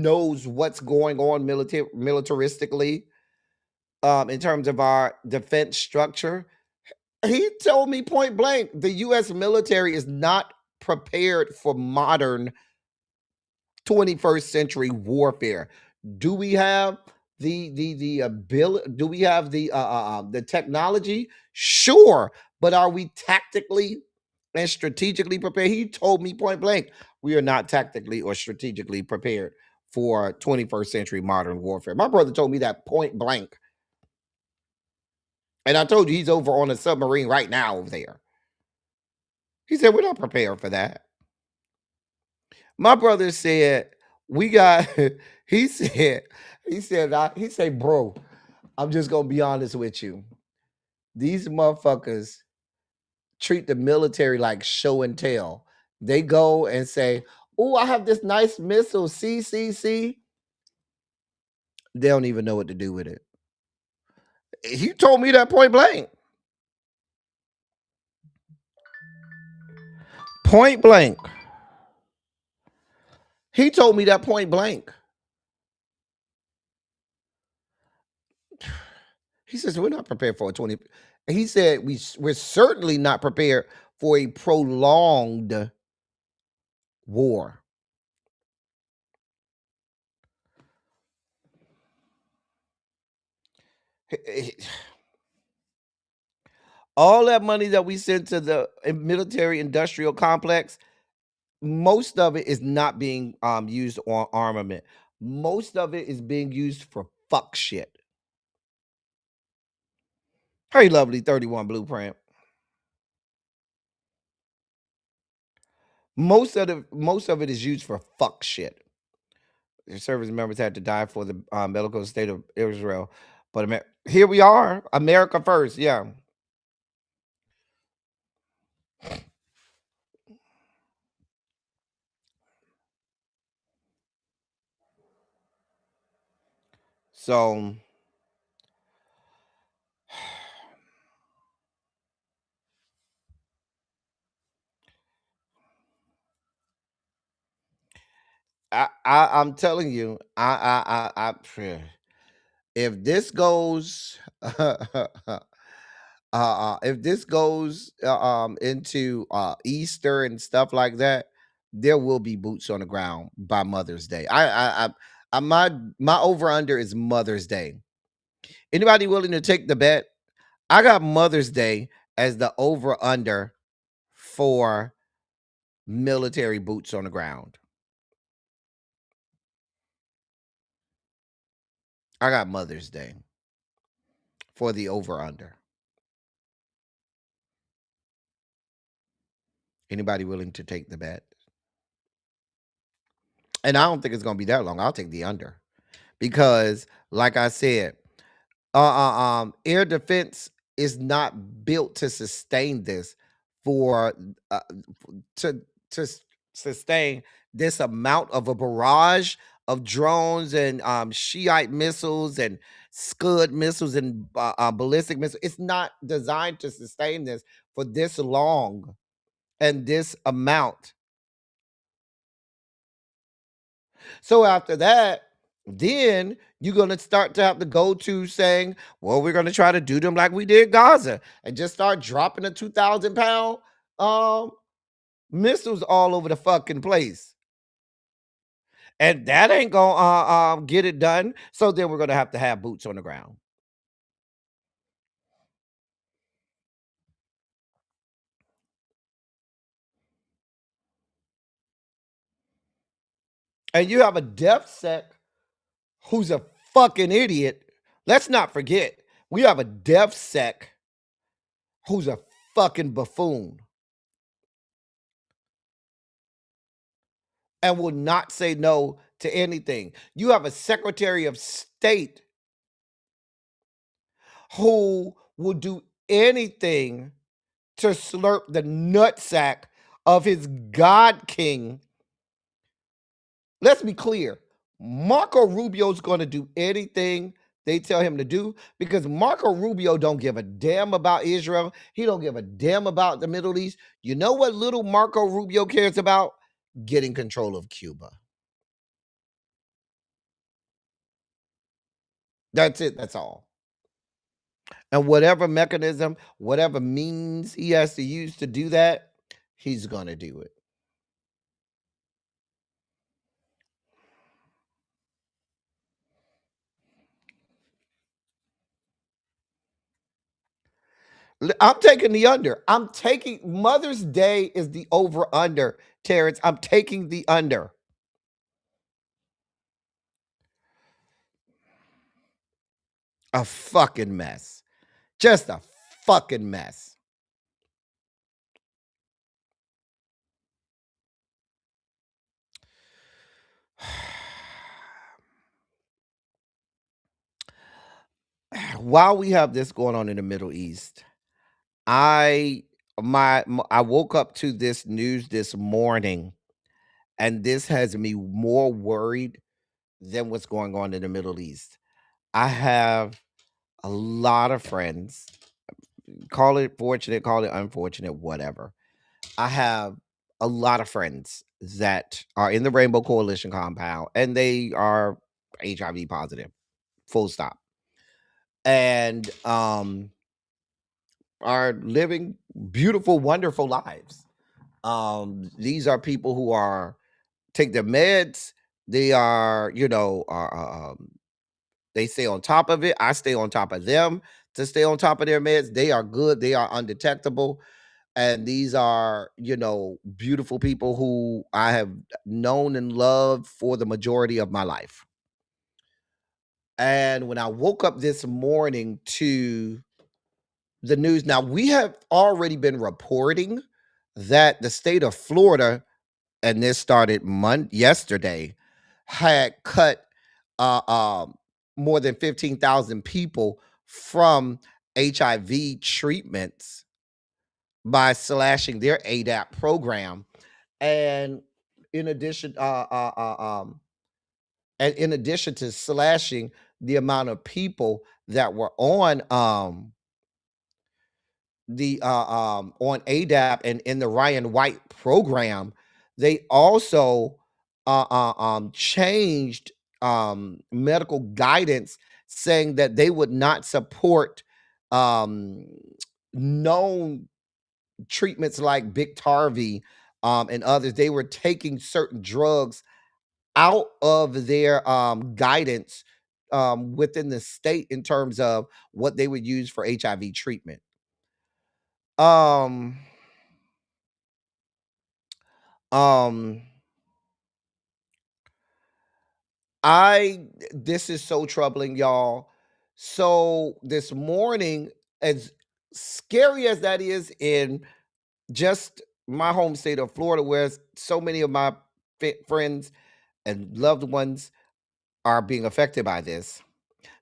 knows what's going on militaristically, in terms of our defense structure, he told me point blank, the U.S. military is not prepared for modern 21st century warfare. Do we have the ability? Do we have the technology? Sure, but are we tactically and strategically prepared? He told me point blank, we are not tactically or strategically prepared for 21st century modern warfare. My brother told me that point blank. And I told you he's over on a submarine right now over there. He said, we're not prepared for that. My brother said, we got, he said, bro, I'm just going to be honest with you. These motherfuckers treat the military like show and tell. They go and say, oh, I have this nice missile, see. They don't even know what to do with it. He told me that point blank. Point blank. He told me that point blank. He says, we're not prepared for a 20. He said, we're certainly not prepared for a prolonged war. All that money that we send to the military industrial complex, most of it is not being used on armament. Most of it is being used for fuck shit. Hey, lovely 31 blueprint. Most of it is used for fuck shit. The service members had to die for the medical state of Israel, but here we are, America first. Yeah. So I'm telling you, if this goes if this goes into Easter and stuff like that, there will be boots on the ground by Mother's Day. My over under is Mother's Day. Anybody willing to take the bet? I got Mother's Day as the over under for military boots on the ground. I got Mother's Day for the over under. Anybody willing to take the bet? And I don't think it's going to be that long. I'll take the under because, like I said, air defense is not built to sustain this for uh, to to sustain this amount of a barrage of drones and Shiite missiles and Scud missiles and ballistic missiles. It's not designed to sustain this for this long and this amount. So after that, then you're going to start to have to go to saying, well, we're going to try to do them like we did Gaza and just start dropping a 2,000-pound um, missiles all over the fucking place. And that ain't going to get it done. So then we're going to have boots on the ground. And you have a DefSec who's a fucking idiot. Let's not forget, we have a DefSec who's a fucking buffoon and will not say no to anything. You have a Secretary of State who will do anything to slurp the nutsack of his God King. Let's be clear. Marco Rubio's going to do anything they tell him to do because Marco Rubio don't give a damn about Israel. He don't give a damn about the Middle East. You know what little Marco Rubio cares about? Getting control of Cuba. That's it. That's all. And whatever mechanism, whatever means he has to use to do that, he's going to do it. I'm taking the under. I'm taking Mother's Day is the over under, Terrence. I'm taking the under. A fucking mess. Just a fucking mess. While we have this going on in the Middle East, I woke up to this news this morning, and this has me more worried than what's going on in the Middle East. I have a lot of friends. Call it fortunate, call it unfortunate, whatever. I have a lot of friends that are in the Rainbow Coalition compound and they are HIV positive. Full stop. And are living beautiful, wonderful lives. These are people who are take their meds. They are, they stay on top of it. I stay on top of them to stay on top of their meds. They are good. They are undetectable. And these are, beautiful people who I have known and loved for the majority of my life. And when I woke up this morning to the news, now we have already been reporting that the state of Florida, and this started yesterday, had cut more than 15,000 people from HIV treatments by slashing their ADAP program. And in addition, to slashing the amount of people that were on on ADAP and in the Ryan White program, they also changed medical guidance saying that they would not support um, known treatments like Biktarvy and others. They were taking certain drugs out of their guidance within the state in terms of what they would use for HIV treatment. Um, um, this is so troubling, y'all. So this morning, as scary as that is in just my home state of Florida, where so many of my friends and loved ones are being affected by this,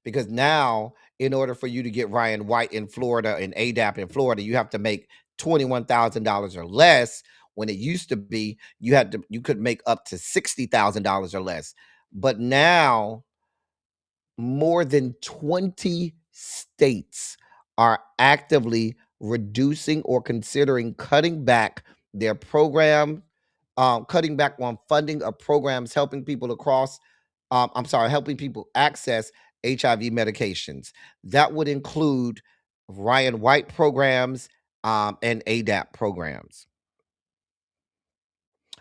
because now, in order for you to get Ryan White in Florida and ADAP in Florida, you have to make $21,000 or less. When it used to be, you could make up to $60,000 or less. But now, more than 20 states are actively reducing or considering cutting back their program, cutting back on funding of programs helping people helping people access HIV medications. That would include Ryan White programs and ADAP programs.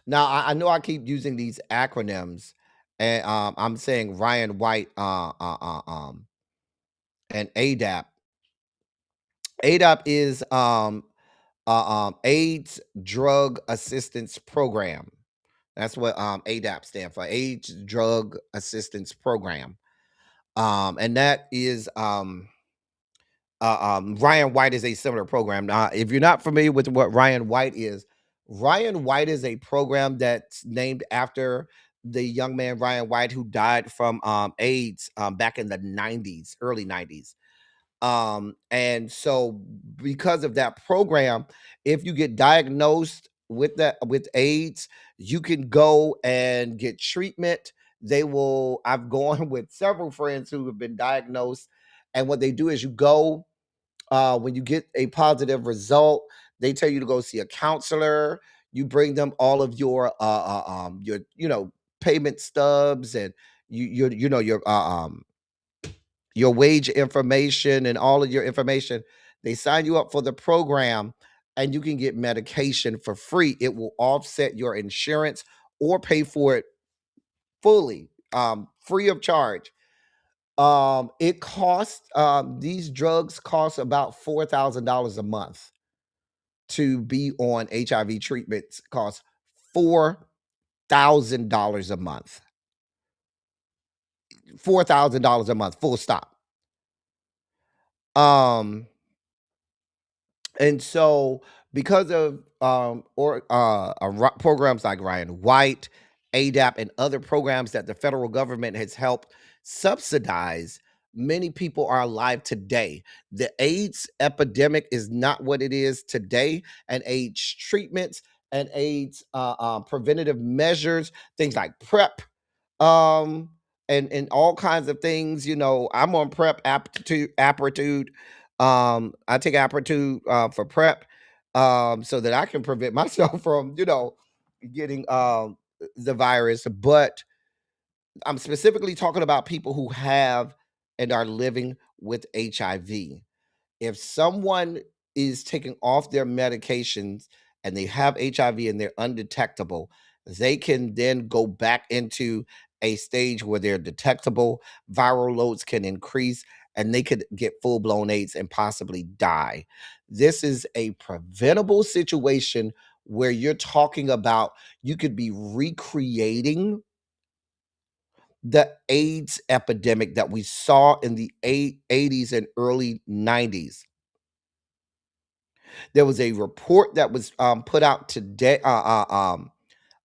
Now, I know I keep using these acronyms, and I'm saying Ryan White and ADAP. ADAP is AIDS Drug Assistance Program. That's what ADAP stand for, AIDS Drug Assistance Program. And that is Ryan White is a similar program. If you're not familiar with what Ryan White is a program that's named after the young man Ryan White who died from AIDS back in the 90s, early 90s. And so because of that program, if you get diagnosed with AIDS, you can go and get treatment. I've gone with several friends who have been diagnosed, and what they do is you go, when you get a positive result, they tell you to go see a counselor. You bring them all of your payment stubs, and your wage information and all of your information. They sign you up for the program, and you can get medication for free. It will offset your insurance or pay for it fully, free of charge. It costs these drugs cost about $4,000 a month to be on HIV treatments. Cost $4,000 a month. $4,000 a month, full stop. And so, because of programs like Ryan White, ADAP, and other programs that the federal government has helped subsidize, many people are alive today. The AIDS epidemic is not what it is today, and AIDS treatments and AIDS preventative measures, things like PrEP, um, and all kinds of things. I'm on PrEP aptitude. I take aptitude for PrEP, so that I can prevent myself from getting the virus. But I'm specifically talking about people who have and are living with HIV. If someone is taking off their medications and they have HIV and they're undetectable, they can then go back into a stage where they're detectable, viral loads can increase, and they could get full blown AIDS and possibly die. This is a preventable situation where you're talking about you could be recreating the AIDS epidemic that we saw in the 80s and early 90s. There was a report that was put out today,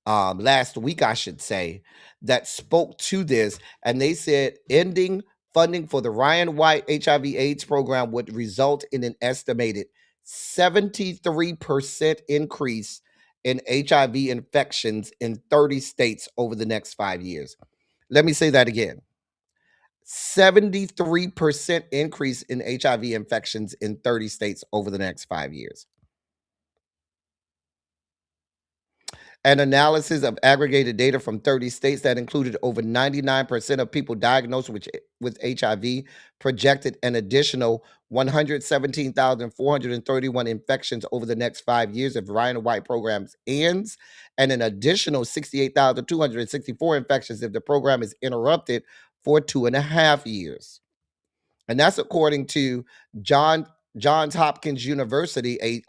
last week, I should say, that spoke to this, and they said ending funding for the Ryan White HIV/AIDS program would result in an estimated 73% increase in HIV infections in 30 states over the next 5 years. Let me say that again. 73% increase in HIV infections in 30 states over the next 5 years. An analysis of aggregated data from 30 states that included over 99% of people diagnosed with HIV projected an additional 117,431 infections over the next 5 years if Ryan White programs ends, and an additional 68,264 infections if the program is interrupted for 2.5 years. And that's according to Johns Hopkins University, a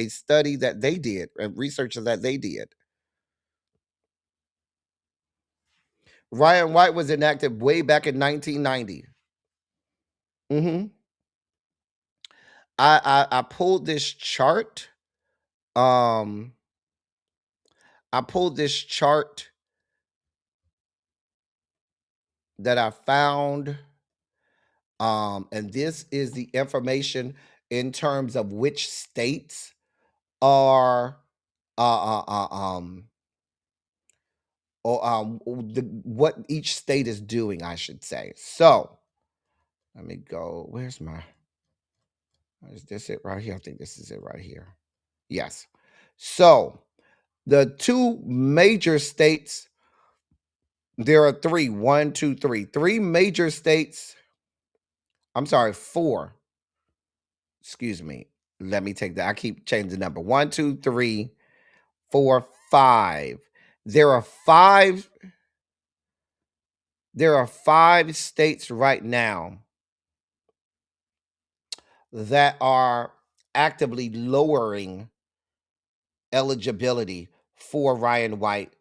study that they did, research that they did. Ryan White was enacted way back in 1990. hmm I pulled this chart. Um, I pulled this chart that I found, and this is the information in terms of which states are uh, uh, uh, um what each state is doing, I should say. So let me go. Is this it right here? I think this is it right here. Yes. So the two major states, there are three. One, two, three. Three major states. I'm sorry, four. Excuse me. Let me take that. I keep changing the number. One, two, three, four, five. There are five. There are five states right now that are actively lowering eligibility for Ryan White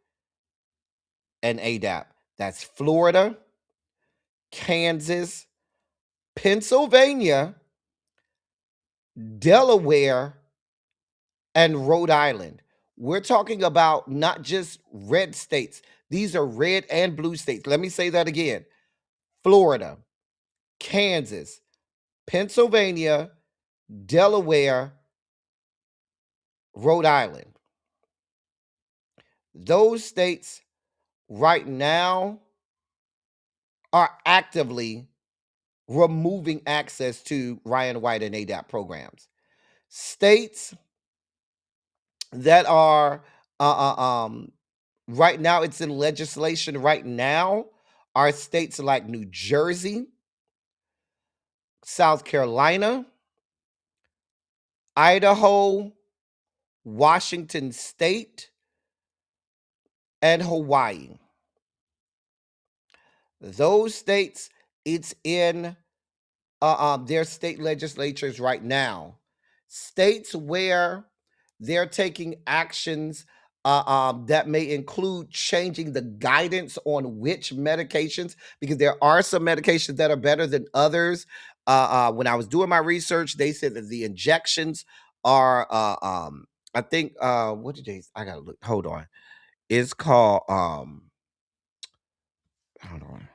and ADAP. That's Florida, Kansas, Pennsylvania, Delaware, and Rhode Island. We're talking about not just red states. These are red and blue states. Let me say that again. Florida, Kansas, Pennsylvania, Delaware, Rhode Island. Those states right now are actively removing access to Ryan White and ADAP programs. States that are right now, it's in legislation right now, are states like New Jersey, South Carolina, Idaho, Washington State, and Hawaii. Those states, it's in their state legislatures right now. States where they're taking actions that may include changing the guidance on which medications, because there are some medications that are better than others. When I was doing my research, they said that the injections are, I think, what did they? I gotta look. Hold on. It's called, hold on.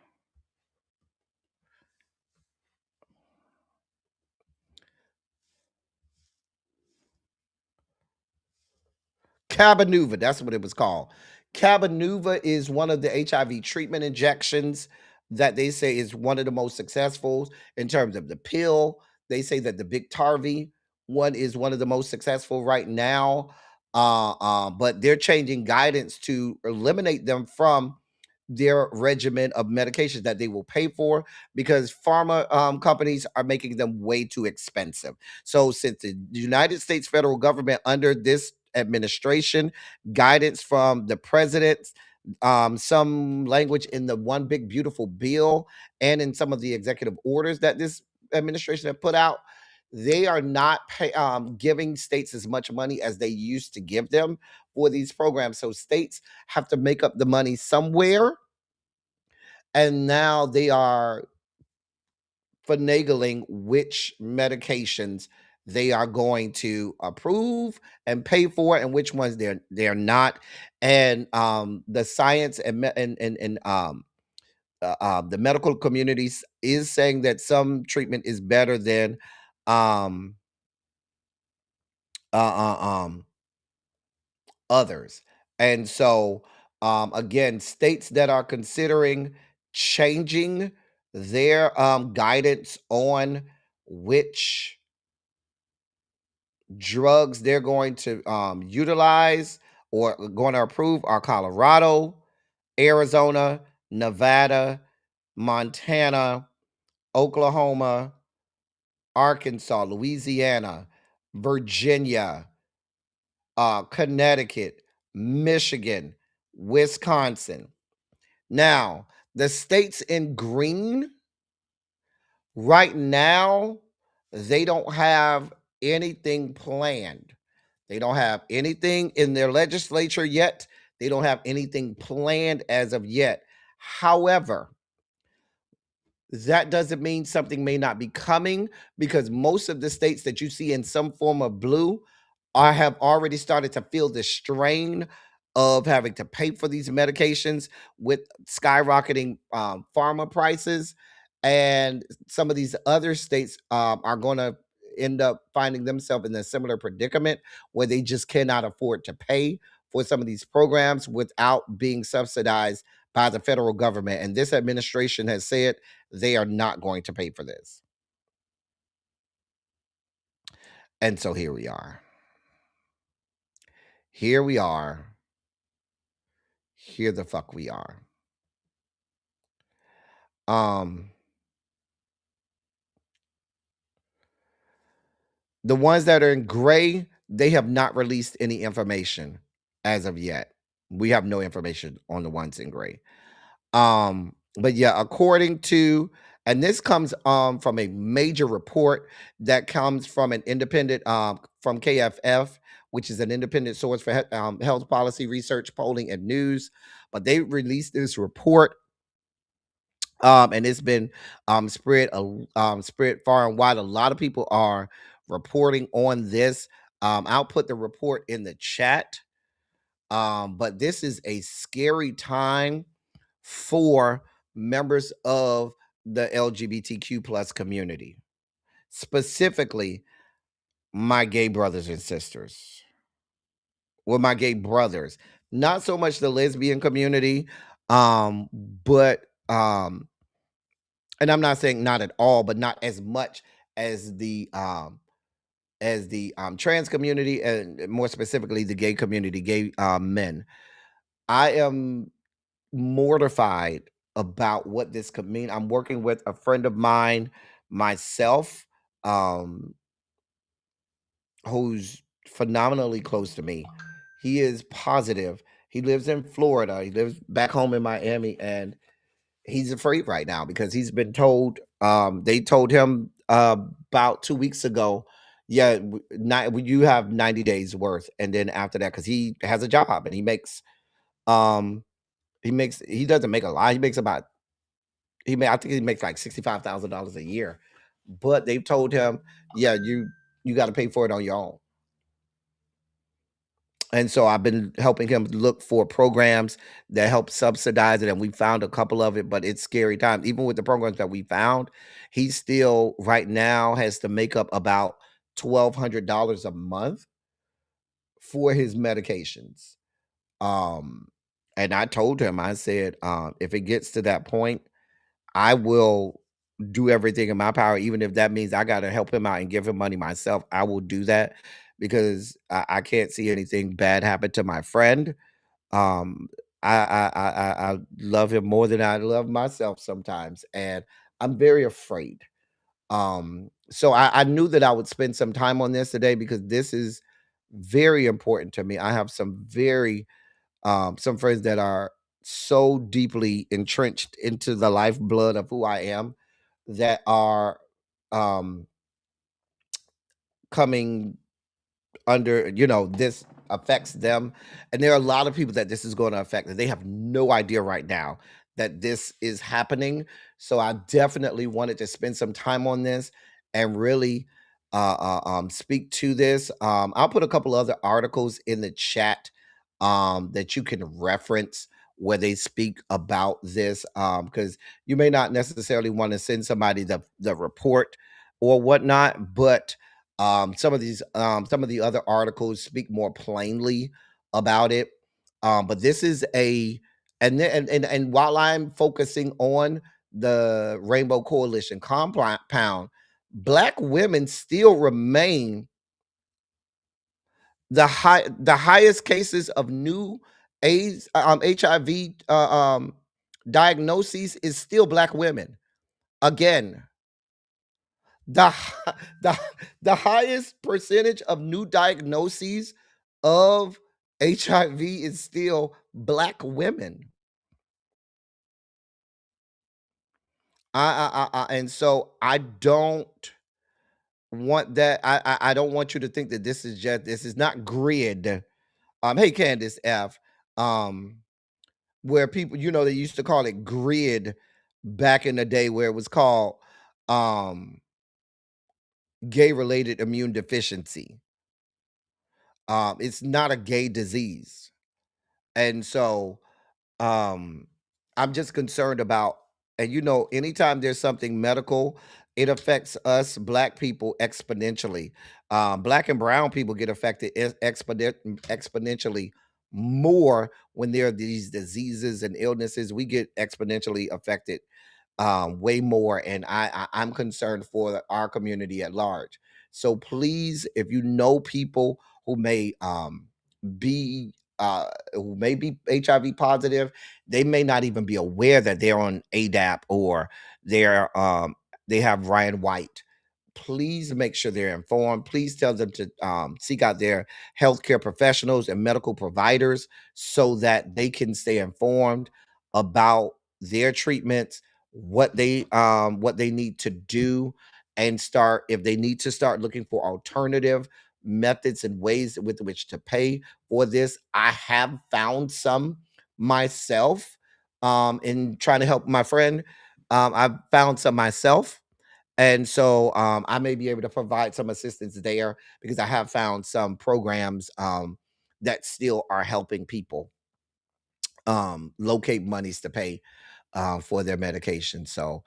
Cabenuva, that's what it was called. Cabenuva is one of the HIV treatment injections that they say is one of the most successful in terms of the pill. They say that the Biktarvy one is one of the most successful right now. But they're changing guidance to eliminate them from their regimen of medications that they will pay for, because pharma companies are making them way too expensive. So since the United States federal government, under this administration, guidance from the president, some language in the one big beautiful bill, and in some of the executive orders that this administration have put out, they are not giving states as much money as they used to give them for these programs. So states have to make up the money somewhere, and now they are finagling which medications they are going to approve and pay for, and which ones they're not. And the science and the medical communities is saying that some treatment is better than um, others. And so, again, states that are considering changing their guidance on which drugs they're going to utilize or going to approve are Colorado, Arizona, Nevada, Montana, Oklahoma, Arkansas, Louisiana, Virginia, Connecticut, Michigan, Wisconsin. Now, the states in green right now, they don't have anything planned. They don't have anything in their legislature yet. They don't have anything planned as of yet. However, that doesn't mean something may not be coming, because most of the states that you see in some form of blue have already started to feel the strain of having to pay for these medications with skyrocketing pharma prices. And some of these other states are going to end up finding themselves in a similar predicament where they just cannot afford to pay for some of these programs without being subsidized by the federal government. And this administration has said they are not going to pay for this. And so here we are. Here we are. Here the fuck we are. The ones that are in gray, they have not released any information as of yet. We have no information on the ones in gray. But yeah, according to, and this comes from a major report that comes from an independent from KFF, which is an independent source for health policy research, polling, and news. But they released this report, and it's been spread far and wide. A lot of people are reporting on this. I'll put the report in the chat. But this is a scary time for members of the LGBTQ plus community, specifically my gay brothers and sisters. Well, my gay brothers, not so much the lesbian community, but and I'm not saying not at all, but not as much as the trans community, and more specifically the gay community, gay men. I am mortified about what this could mean. I'm working with a friend of mine, myself, who's phenomenally close to me. He is positive. He lives in Florida. He lives back home in Miami, and he's afraid right now because he's been told. They told him about 2 weeks ago, yeah, you have 90 days worth, and then after that, because he has a job and um he doesn't make a lot. He makes about I think he makes like $65,000 a year, but they've told him, yeah, you got to pay for it on your own. And so I've been helping him look for programs that help subsidize it, and we found a couple of it, but it's scary times. Even with the programs that we found, he still right now has to make up about $1,200 a month for his medications. And I told him, I said, if it gets to that point, I will do everything in my power, even if that means I got to help him out and give him money myself. I will do that because I can't see anything bad happen to my friend. Um, I love him more than I love myself sometimes, and I'm very afraid. So I knew that I would spend some time on this today because this is very important to me. I have some friends that are so deeply entrenched into the lifeblood of who I am that are um coming under, this affects them. And there are a lot of people that this is going to affect, and they have no idea right now that this is happening. So I definitely wanted to spend some time on this and really speak to this. I'll put a couple other articles in the chat that you can reference where they speak about this, because you may not necessarily want to send somebody the report or whatnot, but some of the other articles speak more plainly about it. But this is and while I'm focusing on the Rainbow Coalition compound, Black women still remain the highest cases of new AIDS, HIV diagnoses is still Black women. Again, the hi- the the highest percentage of new diagnoses of HIV is still Black women. And so I don't want that. I don't want you to think that this is not grid. Hey Candace F. Where people, they used to call it grid back in the day, where it was called um gay related immune deficiency. It's not a gay disease. And so I'm just concerned about, and anytime there's something medical, it affects us black people exponentially. Black and brown people get affected exponentially more when there are these diseases and illnesses. We get exponentially affected way more, and I'm concerned for our community at large. So please, if you know people who may be HIV positive, they may not even be aware that they're on ADAP or they're they have Ryan White. Please make sure they're informed. Please tell them to seek out their healthcare professionals and medical providers so that they can stay informed about their treatments, what they need to do, and start, if they need to start looking for alternative methods and ways with which to pay for this. I have found some myself in trying to help my friend. I've found some myself, and so I may be able to provide some assistance there because I have found some programs that still are helping people locate monies to pay for their medication. So,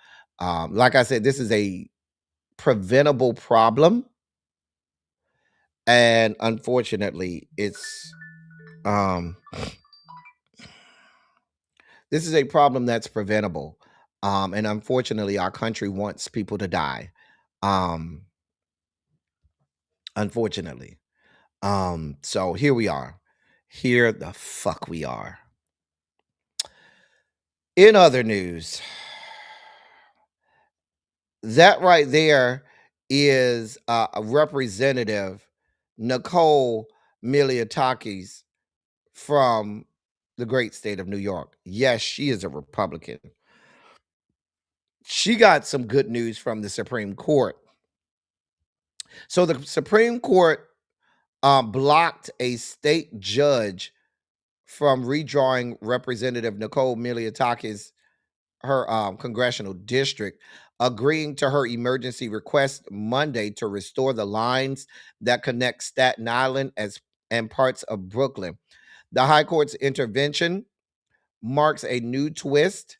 like I said, this is a preventable problem, and unfortunately, it's um, this is a problem that's preventable. And unfortunately, our country wants people to die. Um, Unfortunately. So here we are. Here the fuck we are. In other news, that right there is a representative, Nicole Miliatakis from the great state of New York. Yes, she is a Republican. She got some good news from the Supreme Court. So the Supreme Court blocked a state judge from redrawing Representative Nicole Miliatakis her congressional district, agreeing to her emergency request Monday to restore the lines that connect Staten Island and parts of Brooklyn. The High Court's intervention marks a new twist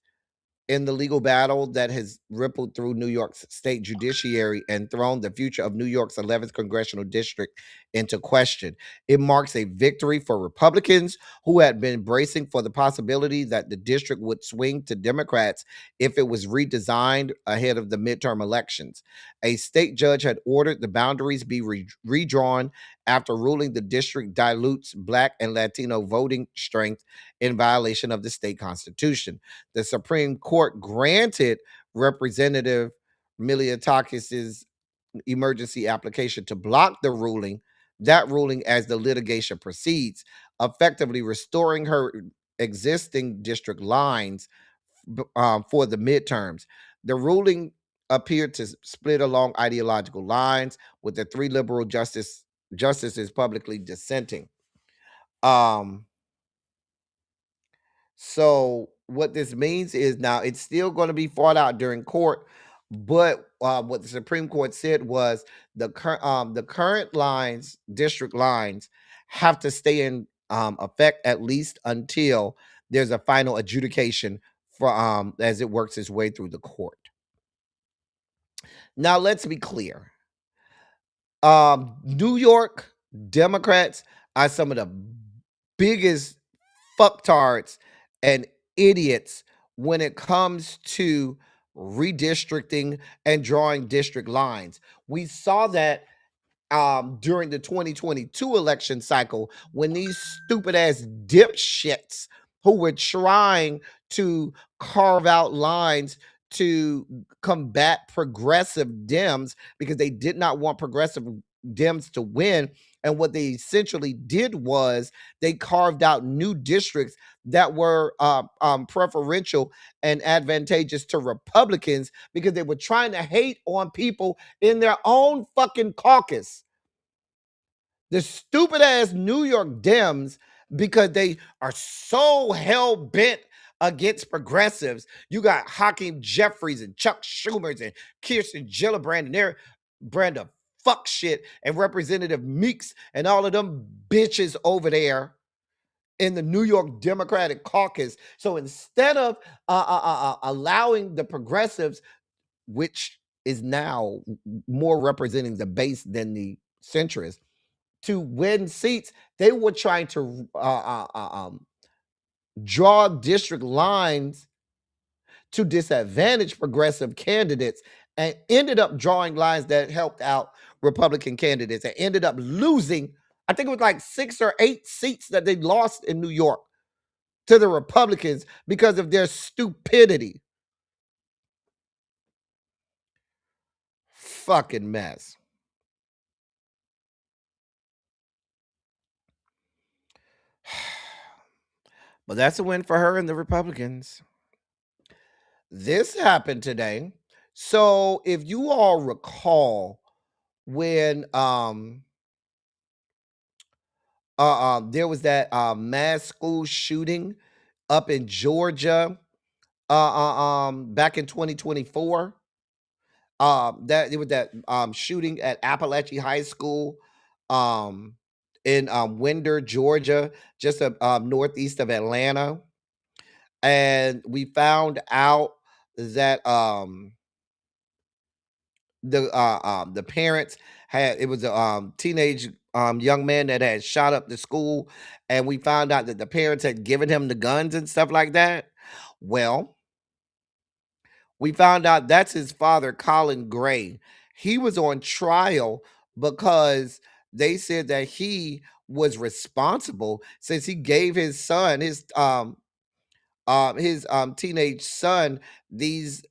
in the legal battle that has rippled through New York's state judiciary and thrown the future of New York's 11th congressional district into question. It marks a victory for Republicans who had been bracing for the possibility that the district would swing to Democrats if it was redesigned ahead of the midterm elections. A state judge had ordered the boundaries be redrawn after ruling the district dilutes Black and Latino voting strength in violation of the state constitution. The Supreme Court granted Representative Miliatakis's emergency application to block that ruling as the litigation proceeds, effectively restoring her existing district lines for the midterms. The ruling appeared to split along ideological lines, with the three liberal justices publicly dissenting. Um, So what this means is now it's still going to be fought out during court, but what the Supreme Court said was the current lines, district lines, have to stay in effect at least until there's a final adjudication for as it works its way through the court. Now let's be clear. New York Democrats are some of the biggest fucktards and idiots when it comes to redistricting and drawing district lines. We saw that during the 2022 election cycle when these stupid ass dipshits who were trying to carve out lines to combat progressive Dems because they did not want progressive Dems to win. And what they essentially did was they carved out new districts that were preferential and advantageous to Republicans because they were trying to hate on people in their own fucking caucus. The stupid ass New York Dems, because they are so hell bent against progressives. You got Hakeem Jeffries and Chuck Schumers and Kirsten Gillibrand and their brand of fuck shit, and Representative Meeks and all of them bitches over there in the New York Democratic caucus. So instead of allowing the progressives, which is now more representing the base than the centrists, to win seats, they were trying to draw district lines to disadvantage progressive candidates, and ended up drawing lines that helped out Republican candidates and ended up losing, I think it was like 6 or 8 seats that they lost in New York to the Republicans because of their stupidity. Fucking mess. But that's a win for her and the Republicans. This happened today. So if you all recall when there was that mass school shooting up in Georgia back in 2024, that it was that shooting at Appalachian High School um in Winder, Georgia, just northeast of Atlanta. And we found out that the parents had, it was a teenage young man that had shot up the school, and we found out that the parents had given him the guns and stuff like that. Well, we found out that's his father, Colin Gray. He was on trial because they said that he was responsible since he gave his son, his teenage son, these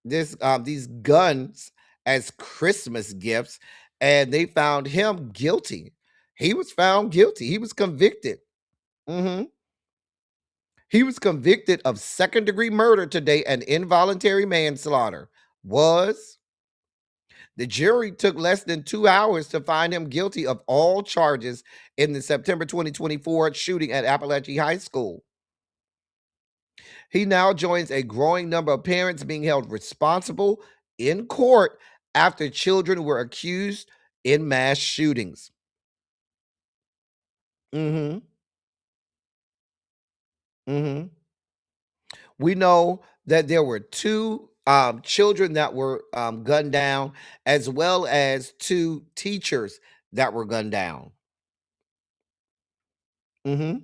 these guns as Christmas gifts, and they found him guilty. He was found guilty. He was convicted. Mhm. He was convicted of second-degree murder today and involuntary manslaughter. Was The jury took less than 2 hours to find him guilty of all charges in the September 2024 shooting at Appalachian High School. He now joins a growing number of parents being held responsible in court after children were accused in mass shootings. Mhm. Mhm. We know that there were 2 children that were gunned down, as well as 2 teachers that were gunned down. Mhm.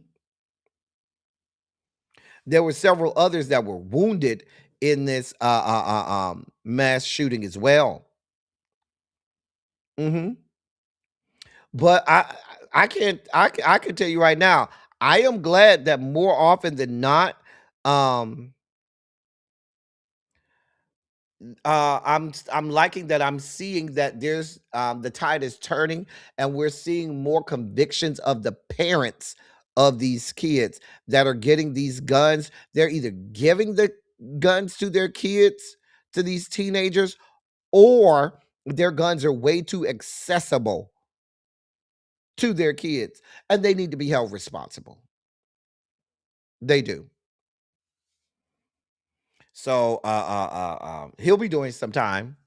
There were several others that were wounded in this mass shooting as well. Mhm. But I can tell you right now, I am glad that more often than not, um, I'm liking that I'm seeing that there's the tide is turning, and we're seeing more convictions of the parents of these kids that are getting these guns. They're either giving the guns to their kids, to these teenagers, or their guns are way too accessible to their kids, and they need to be held responsible. They do. So he'll be doing some time.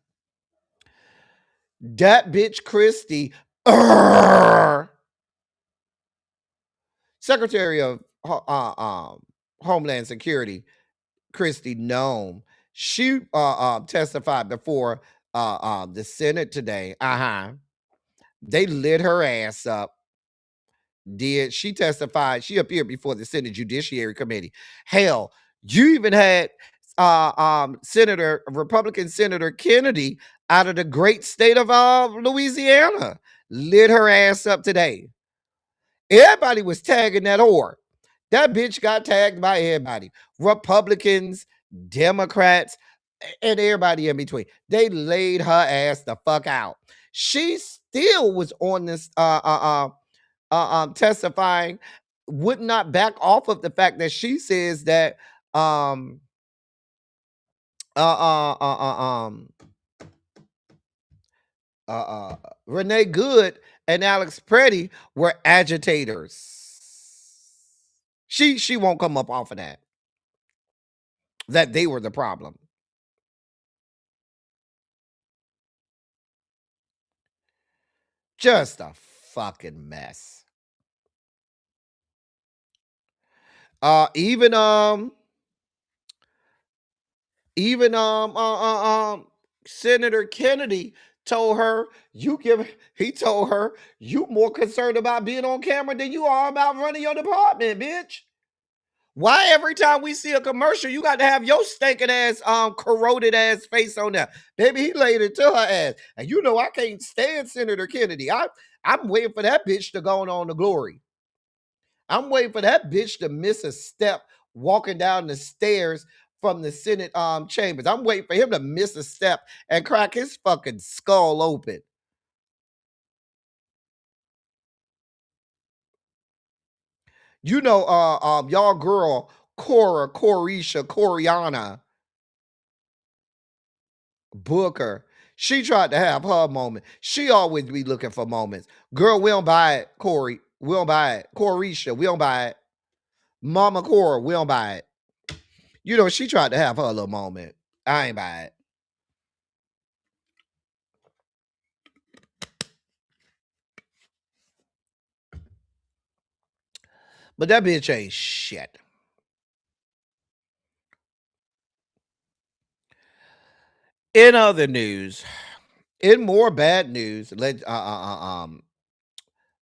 That bitch Christie, Secretary of Homeland Security, Christie Nome, she testified before the Senate today. They lit her ass up. Did she testified? She appeared before the Senate Judiciary Committee. Hell, you even had Republican Senator Kennedy out of the great state of Louisiana lit her ass up today. Everybody was tagging that whore. That bitch got tagged by everybody. Republicans, Democrats, and everybody in between. They laid her ass the fuck out. She still was on this testifying, would not back off of the fact that she says that um uh uh uh um Renee Good and Alex Preddy were agitators. She won't come up off of that they were the problem. Just a fucking mess. Even even Senator Kennedy told her he told her you more concerned about being on camera than you are about running your department, bitch. Why every time we see a commercial, you got to have your stinking ass, corroded ass face on there? Baby, he laid it to her ass. And you know I can't stand Senator Kennedy. I'm waiting for that bitch to go on to glory. I'm waiting for that bitch to miss a step walking down the stairs from the Senate chambers. I'm waiting for him to miss a step and crack his fucking skull open. You know, y'all girl Coriana Booker. She tried to have her moment. She always be looking for moments. Girl, we don't buy it, Corey. We don't buy it. Corisha, we don't buy it. Mama Cora, we don't buy it. You know, she tried to have her little moment. I ain't buy it. But that bitch ain't shit. In other news, in more bad news,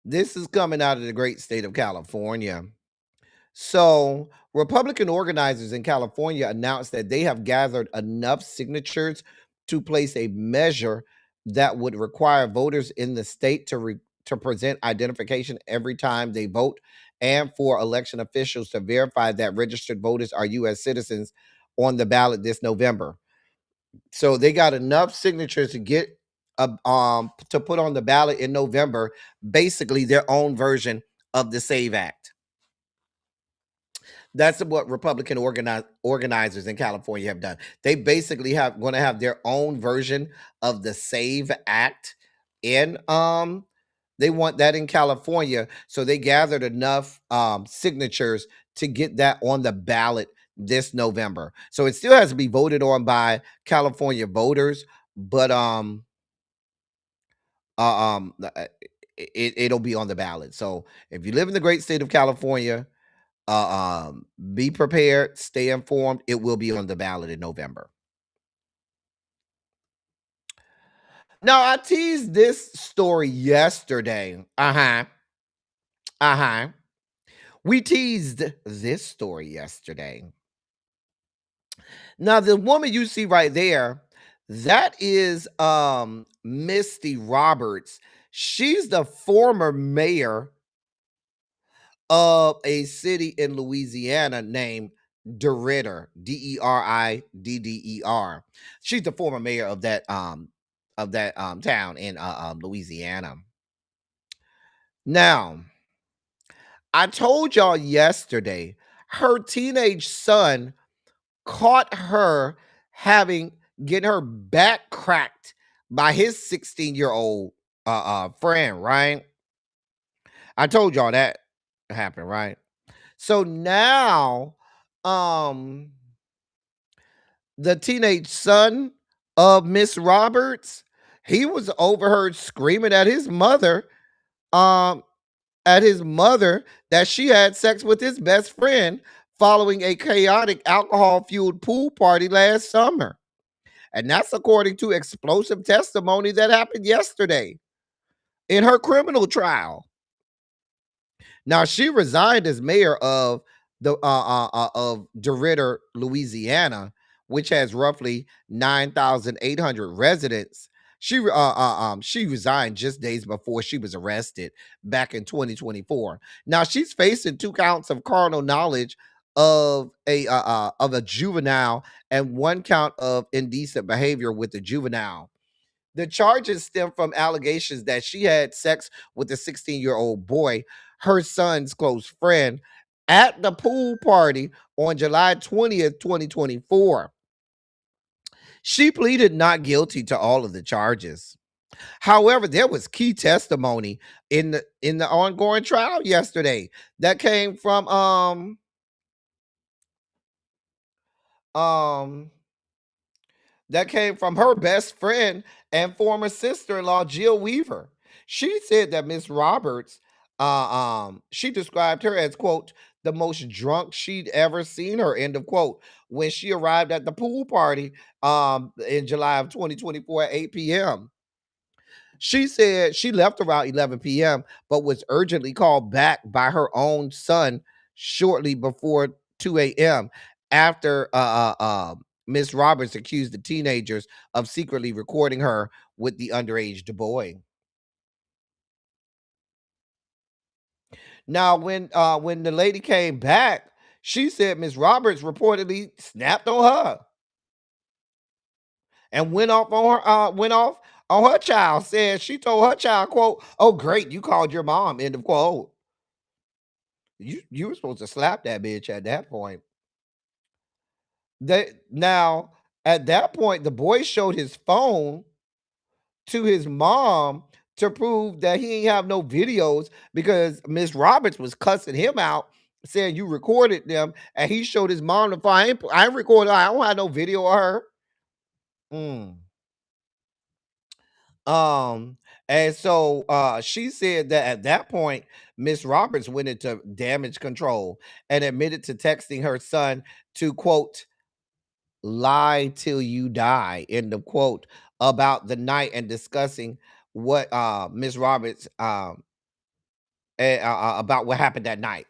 this is coming out of the great state of California. So, Republican organizers in California announced that they have gathered enough signatures to place a measure that would require voters in the state to present identification every time they vote, and for election officials to verify that registered voters are U.S. citizens on the ballot this November. So they got enough signatures to get to put on the ballot in November, basically their own version of the SAVE Act. That's what Republican organizers in California have done. They basically have going to have their own version of the SAVE Act in they want that in California. So they gathered enough signatures to get that on the ballot this November. So it still has to be voted on by California voters, but it'll be on the ballot. So if you live in the great state of California, be prepared, stay informed. It will be on the ballot in November. Now, I teased this story yesterday. We teased this story yesterday. Now, the woman you see right there, that is Misty Roberts. She's the former mayor of a city in Louisiana named DeRidder, DeRidder. She's the former mayor of that town in Louisiana. Now, I told y'all yesterday her teenage son caught her getting her back cracked by his 16-year-old friend, right? I told y'all that happened, right? So now the teenage son of Miss Roberts, he was overheard screaming at his mother that she had sex with his best friend following a chaotic alcohol-fueled pool party last summer. And that's according to explosive testimony that happened yesterday in her criminal trial. Now, she resigned as mayor of DeRidder, Louisiana, which has roughly 9,800 residents. She resigned just days before she was arrested back in 2024. Now, she's facing 2 counts of carnal knowledge of a juvenile and 1 count of indecent behavior with the juvenile. The charges stem from allegations that she had sex with a 16-year-old boy, her son's close friend, at the pool party on July 20th, 2024. She pleaded not guilty to all of the charges. However, there was key testimony in the ongoing trial yesterday that came from her best friend and former sister-in-law, Jill Weaver. She said that Miss Roberts, she described her as, quote, the most drunk she'd ever seen her, end of quote, when she arrived at the pool party in July of 2024 at 8 p.m. She said she left around 11 p.m., but was urgently called back by her own son shortly before 2 a.m. after Miss Roberts accused the teenagers of secretly recording her with the underage boy. Now, when the lady came back, she said Miss Roberts reportedly snapped on her and went off on her child. Said she told her child, "quote Oh, great, you called your mom." End of quote. You were supposed to slap that bitch at that point. Now at that point, the boy showed his phone to his mom to prove that he ain't have no videos because Miss Roberts was cussing him out, saying you recorded them, and he showed his mom the phone. I ain't recorded. I don't have no video of her. Mm. Um, and so she said that at that point, Miss Roberts went into damage control and admitted to texting her son to quote lie till you die, end of quote, about the night and discussing what Miss Roberts about what happened that night.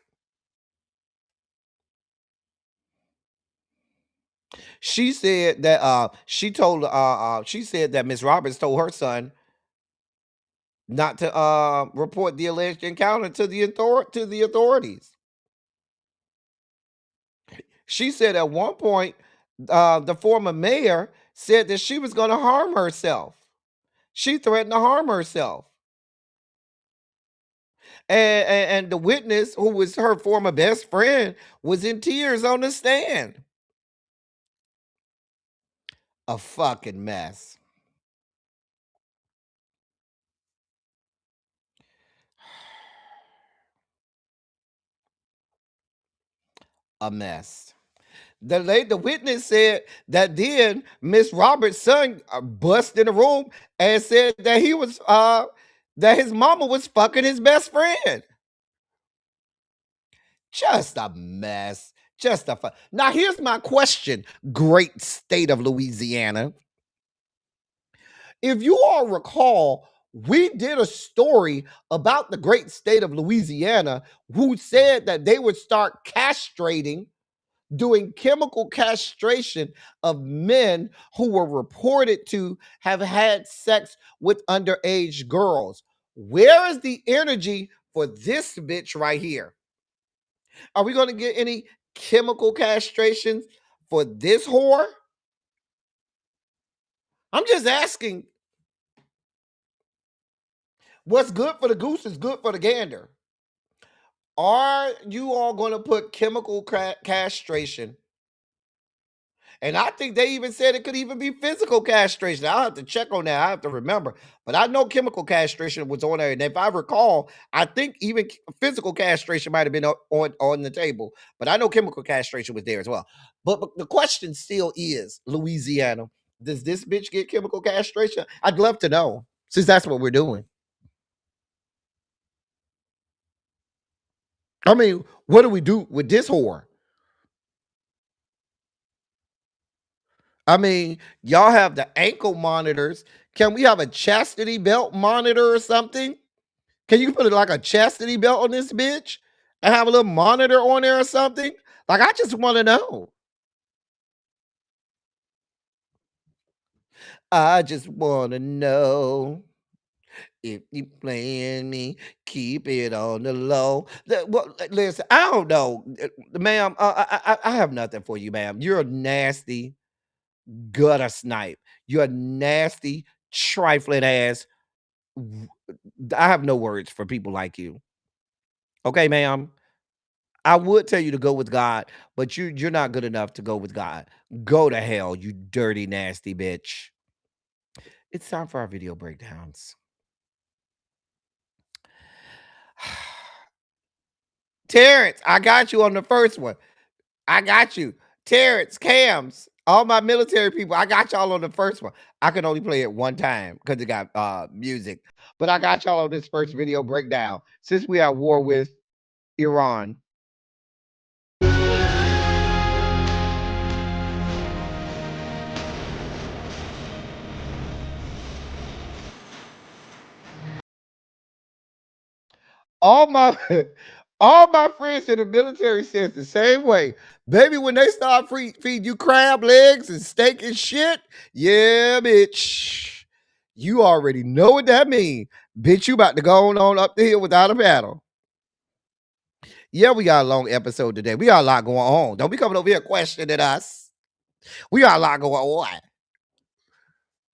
She said that she said that Miss Roberts told her son not to report the alleged encounter to the authorities. She said at one point the former mayor said that she was going to harm herself. She threatened to harm herself. And the witness, who was her former best friend, was in tears on the stand. A fucking mess. A mess. The witness said that then Miss Roberts' son bust in the room and said that he was that his mama was fucking his best friend. Just a mess. Now here's my question, great state of Louisiana. If you all recall, we did a story about the great state of Louisiana who said that they would start castrating, doing chemical castration of men who were reported to have had sex with underage girls. Where is the energy for this bitch right here? Are we going to get any chemical castrations for this whore? I'm just asking. What's good for the goose is good for the gander. Are you all going to put chemical castration? And I think they even said it could even be physical castration. I'll have to check on that. I have to remember. But I know chemical castration was on there. And if I recall, I think even physical castration might have been on the table. But I know chemical castration was there as well. But the question still is, Louisiana, does this bitch get chemical castration? I'd love to know, since that's what we're doing. I mean, what do we do with this whore? I mean, y'all have the ankle monitors. Can we have a chastity belt monitor or something? Can you put it like a chastity belt on this bitch and have a little monitor on there or something? Like, I just want to know. I just want to know if you playing me, keep it on the low. Well, listen, I don't know, ma'am. I have nothing for you, ma'am. You're a nasty gutter snipe. You're a nasty, trifling ass. I have no words for people like you. Okay, ma'am. I would tell you to go with God, but you're not good enough to go with God. Go to hell, you dirty, nasty bitch. It's time for our video breakdowns. Terrence, I got you on the first one. I got you. Terrence, Cams, all my military people, I got y'all on the first one. I can only play it one time because it got music. But I got y'all on this first video breakdown. Since we are at war with Iran, All my all my friends in the military says the same way. Baby, when they start feeding you crab legs and steak and shit, yeah, bitch. You already know what that means. Bitch, you about to go on up the hill without a paddle. Yeah, we got a long episode today. We got a lot going on. Don't be coming over here questioning us. We got a lot going on.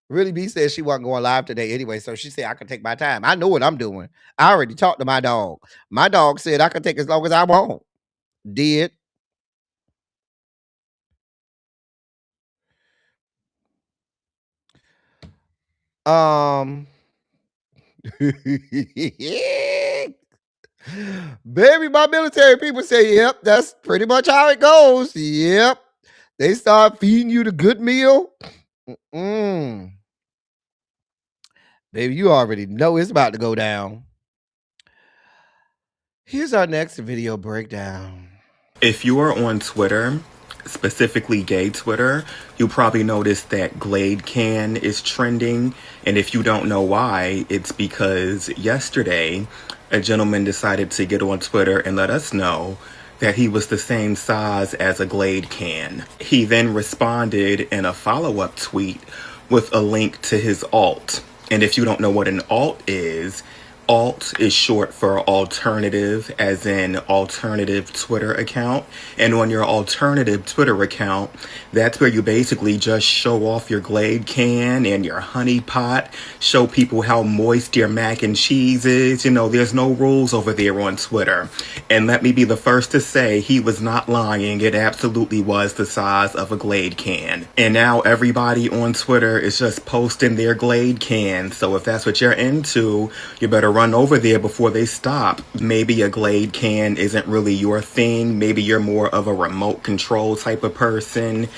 Really B said she wasn't going live today anyway, so she said I can take my time. I know what I'm doing. I already talked to my dog. My dog said I can take as long as I want. Did. Um Baby, my military people say, yep, that's pretty much how it goes. Yep. They start feeding you the good meal. Mm. Baby, you already know it's about to go down. Here's our next video breakdown. If you are on Twitter, specifically gay Twitter, you probably noticed that Glade Can is trending. And if you don't know why, it's because yesterday a gentleman decided to get on Twitter and let us know that he was the same size as a Glade Can. He then responded in a follow-up tweet with a link to his alt. And if you don't know what an alt is short for alternative, as in alternative Twitter account. And on your alternative Twitter account, that's where you basically just show off your Glade can and your honey pot, show people how moist your mac and cheese is. You know, there's no rules over there on Twitter. And let me be the first to say he was not lying. It absolutely was the size of a Glade can. And now everybody on Twitter is just posting their Glade can. So if that's what you're into, you better run over there before they stop. Maybe a Glade can isn't really your thing. Maybe you're more of a remote control type of person.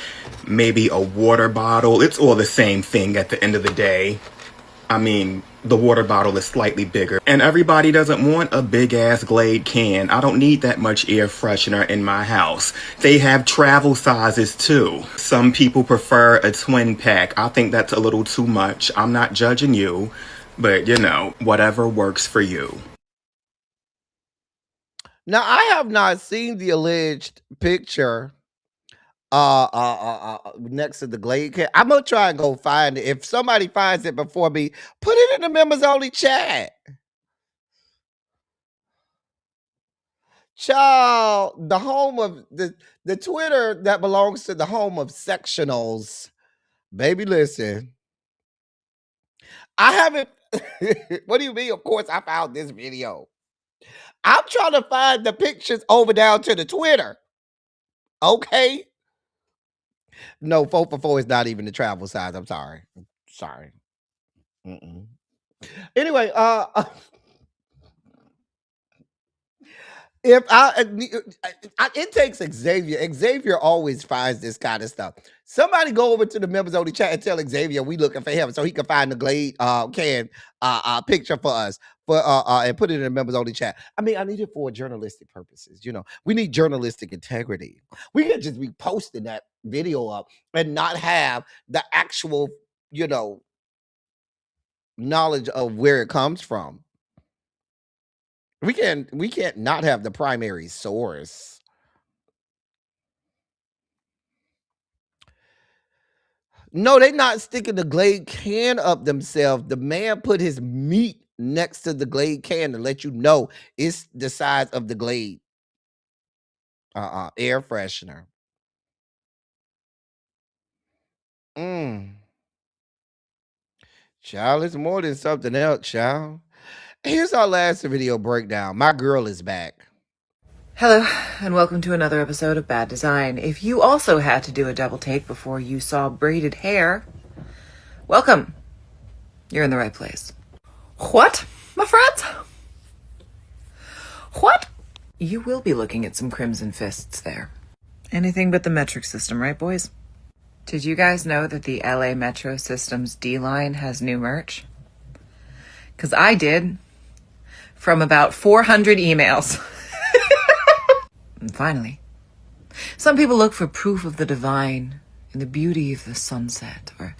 Maybe a water bottle. It's all the same thing at the end of the day. I mean, the water bottle is slightly bigger. And everybody doesn't want a big ass Glade can. I don't need that much air freshener in my house. They have travel sizes too. Some people prefer a twin pack. I think that's a little too much. I'm not judging you. But, you know, whatever works for you. Now, I have not seen the alleged picture next to the Glade can. I'm gonna try and go find it. If somebody finds it before me, put it in the members only chat. Child, the home of the Twitter that belongs to the home of sectionals. Baby, listen. I haven't. What do you mean? Of course, I found this video. I'm trying to find the pictures over down to the Twitter. Okay. No, 4 for 4 is not even the travel size. I'm sorry. Sorry. Anyway, if it takes Xavier. Xavier always finds this kind of stuff. Somebody go over to the members only chat and tell Xavier we looking for him so he can find the Glade can picture for us and put it in the members only chat. I mean, I need it for journalistic purposes. You know, we need journalistic integrity. We can just be posting that video up and not have the actual, you know, knowledge of where it comes from. We can't not have the primary source. No, they not sticking the Glade can up themselves. The man put his meat next to the Glade can to let you know it's the size of the Glade air freshener. Child, it's more than something else, child. Here's our last video breakdown. My girl is back. Hello, and welcome to another episode of Bad Design. If you also had to do a double take before you saw braided hair, welcome. You're in the right place. What, my friends? What? You will be looking at some crimson fists there. Anything but the metric system, right, boys? Did you guys know that the LA Metro System's D-Line has new merch? Because I did. From about 400 emails. And finally, some people look for proof of the divine in the beauty of the sunset or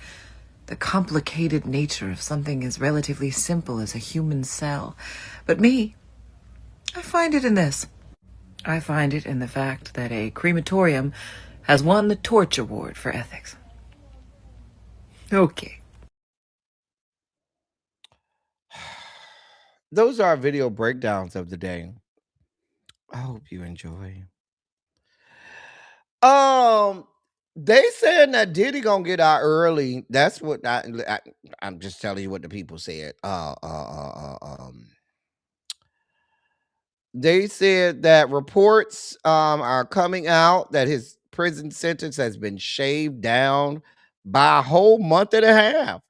the complicated nature of something as relatively simple as a human cell. But me, I find it in this. I find it in the fact that a crematorium has won the Torch Award for ethics. Okay. Those are our video breakdowns of the day. I hope you enjoy. They saying that Diddy gonna get out early. That's what I'm just telling you what the people said. They said that reports are coming out that his prison sentence has been shaved down by a whole month and a half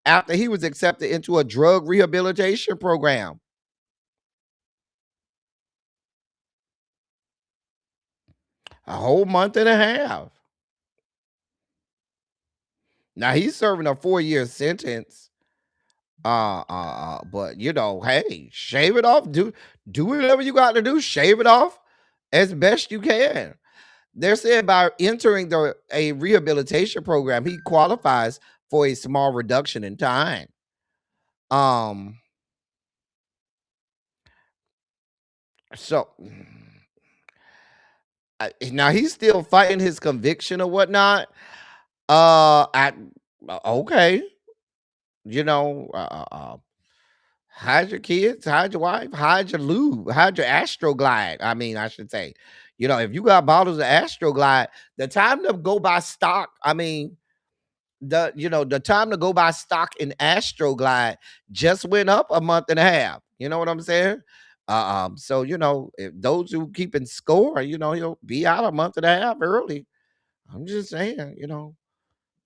after he was accepted into a drug rehabilitation program. A whole month and a half. Now he's serving a 4-year sentence. But you know, hey, shave it off. Do whatever you got to do. Shave it off as best you can. They're saying by entering a rehabilitation program, he qualifies for a small reduction in time. So now he's still fighting his conviction or whatnot. Okay, you know, hide your kids, hide your wife, hide your lube, hide your Astroglide. I mean, I should say, you know, if you got bottles of Astroglide, the time to go buy stock. I mean, the time to go buy stock in Astroglide just went up a month and a half. You know what I'm saying? So you know, if those who keeping score, you know, he'll be out a month and a half early. I'm just saying, you know,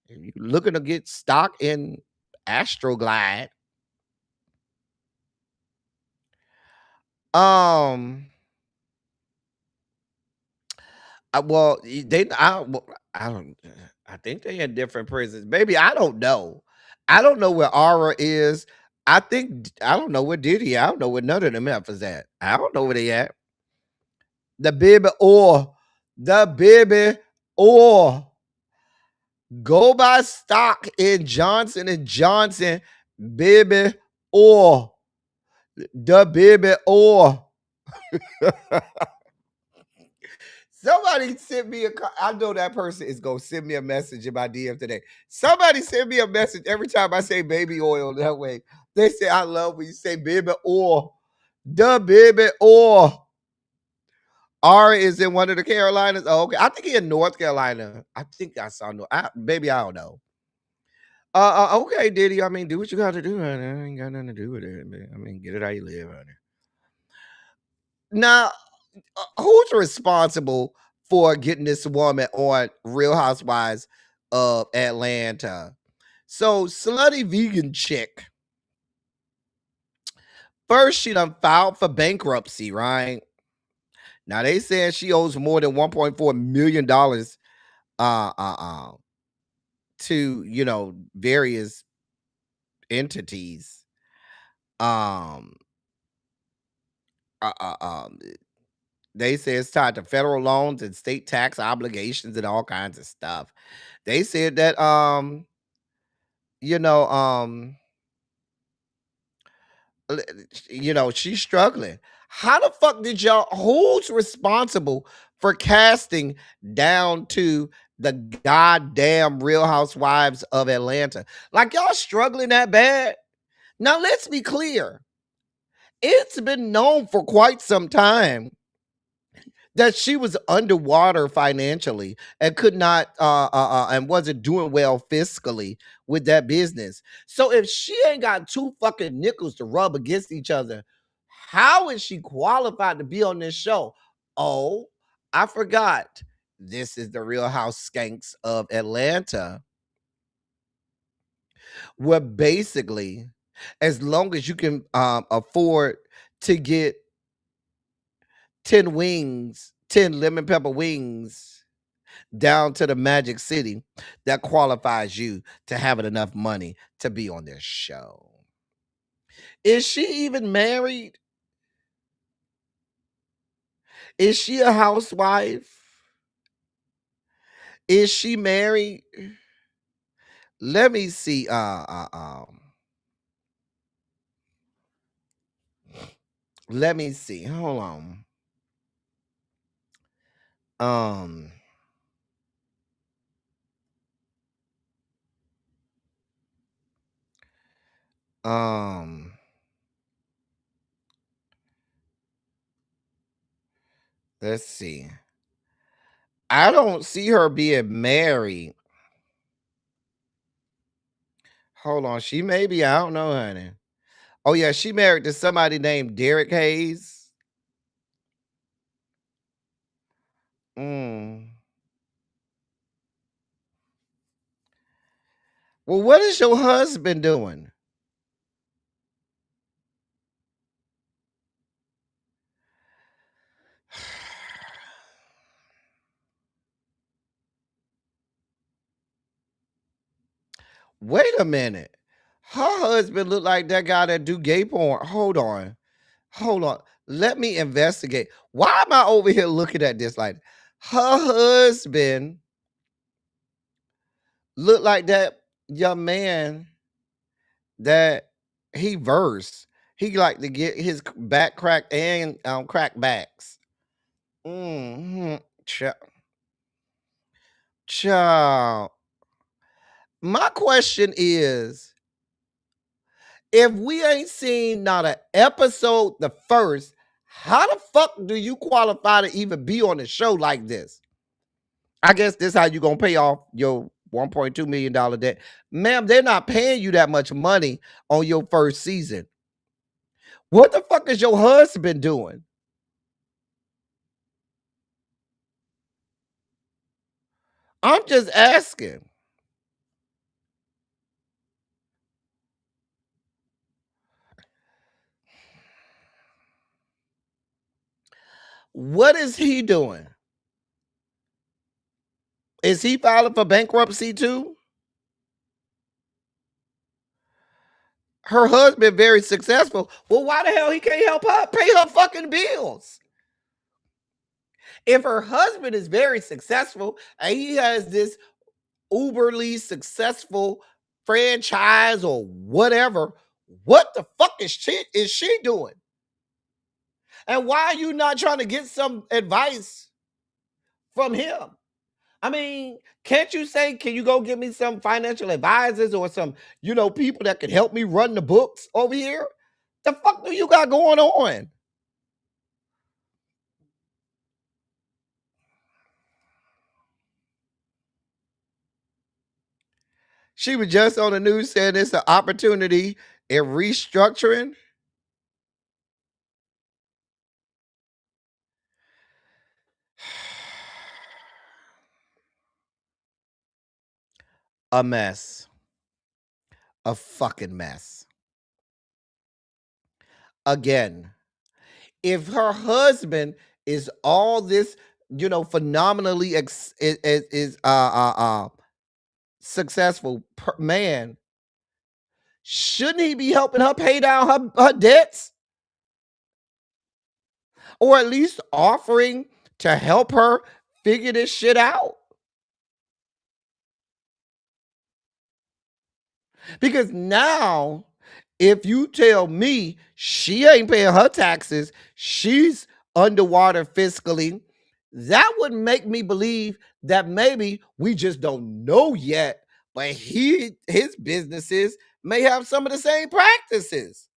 if you're looking to get stock in Astroglide, um, well, I don't. I think they in different prisons. Maybe I don't know. I don't know where Aura is. I don't know where Diddy. I don't know where none of them is at. I don't know where they at. The baby or go buy stock in Johnson and Johnson, baby or the baby or. Somebody sent me I know that person is gonna send me a message in my DM today. Somebody send me a message every time I say baby oil that way. They say I love when you say baby oil. The baby oil. R is in one of the Carolinas. Oh, okay. I think he in North Carolina. I think I saw baby, I don't know. Okay, Diddy. I mean, do what you got to do, honey. I ain't got nothing to do with it. Man. I mean, get it how you live, honey. Now, who's responsible for getting this woman on Real Housewives of Atlanta? So, slutty vegan chick. First, she done filed for bankruptcy, right? Now they said she owes more than $1.4 million to, you know, various entities. Um uh, uh, um they say it's tied to federal loans and state tax obligations and all kinds of stuff. They said that you know, you know, she's struggling. How the fuck did y'all who's responsible for casting down to the goddamn Real Housewives of Atlanta? Like y'all struggling that bad? Now let's be clear. It's been known for quite some time that she was underwater financially and could not and wasn't doing well fiscally with that business. So if she ain't got two fucking nickels to rub against each other, how is she qualified to be on this show? Oh, I forgot. This is the Real House Skanks of Atlanta, where basically, as long as you can afford to get 10 wings, 10 lemon pepper wings down to the Magic City, that qualifies you to having enough money to be on this show. Is she even married? Is she a housewife? Is she married? Let me see. Let me see. Hold on. Um. Um. Let's see. I don't see her being married. Hold on. She may be. I don't know, honey. Oh yeah, she married to somebody named Derek Hayes. Mm. Well, what is your husband doing? Wait a minute. Her husband look like that guy that do gay porn. Hold on. Hold on. Let me investigate. Why am I over here looking at this like her husband look like that young man that he versed. He like to get his back cracked and crack backs. Mm-hmm. Child. My question is, if we ain't seen not an episode the first, how the fuck do you qualify to even be on a show like this? I guess this how you gonna pay off your $1.2 million debt. Ma'am, they're not paying you that much money on your first season. What the fuck is your husband doing? I'm just asking. What is he doing? Is he filing for bankruptcy too? Her husband very successful. Well, why the hell he can't help her pay her fucking bills? If her husband is very successful and he has this uberly successful franchise or whatever, what the fuck is she doing? And why are you not trying to get some advice from him? I mean, can't you say, can you go get me some financial advisors or some, people that can help me run the books over here? The fuck do you got going on? She was just on the news saying it's an opportunity in restructuring. A mess. A fucking mess. Again, if her husband is all this, phenomenally successful man, shouldn't he be helping her pay down her debts? Or at least offering to help her figure this shit out? Because now, if you tell me she ain't paying her taxes, she's underwater fiscally, that would make me believe that maybe we just don't know yet, but his businesses may have some of the same practices.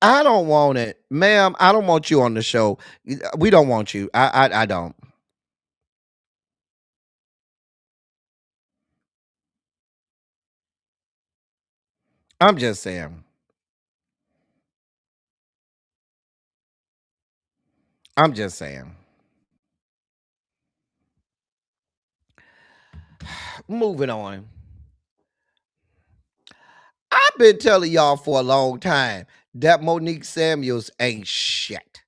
I don't want it, ma'am. I don't want you on the show. We don't want you. I don't. I'm just saying. I'm just saying. Moving on. I've been telling y'all for a long time that Monique Samuels ain't shit.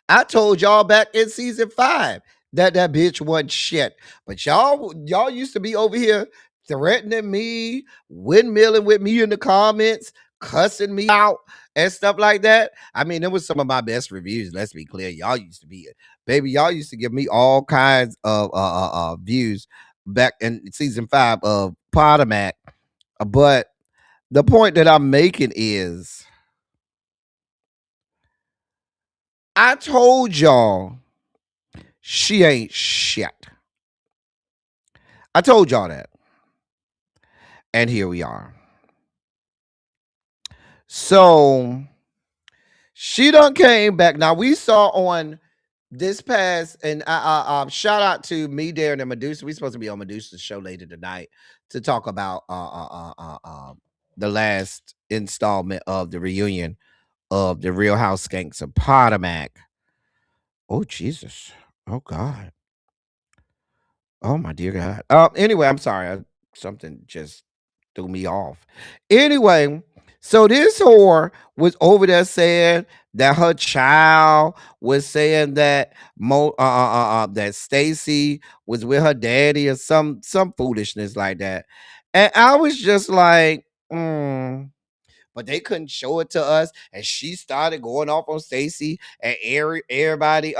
I told y'all back in season 5 that bitch wasn't shit. But y'all used to be over here threatening me, windmilling with me in the comments, cussing me out and stuff like that. I mean, it was some of my best reviews. Let's be clear. Y'all used to be, baby, y'all used to give me all kinds of views. back in season 5 of Potomac. But the point that I'm making is I told y'all she ain't shit. I told y'all that. And here we are. So she done came back. Now we saw on this past, and shout out to me, Darren, and Medusa. We supposed to be on Medusa's show later tonight to talk about the last installment of the reunion of the Real House Skanks of Potomac. Oh Jesus! Oh God! Oh my dear God! Anyway, I'm sorry. Something just threw me off. Anyway, so this whore was over there saying that her child was saying that that Stacy was with her daddy or some foolishness like that, and I was just like, but they couldn't show it to us, and she started going off on Stacy, and everybody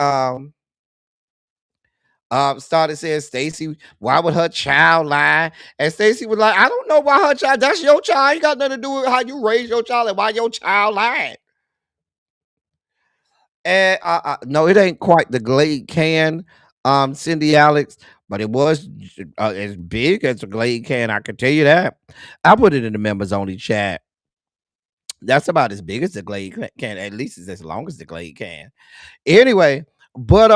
started saying, Stacy, why would her child lie? And Stacy was like, I don't know why her child, that's your child. Ain't got nothing to do with how you raise your child and why your child lied. And no, it ain't quite the Glade can, Cindy Alex, but it was as big as a Glade can. I can tell you that. I put it in the members only chat. That's about as big as the Glade can. At least it's as long as the Glade can. Anyway, but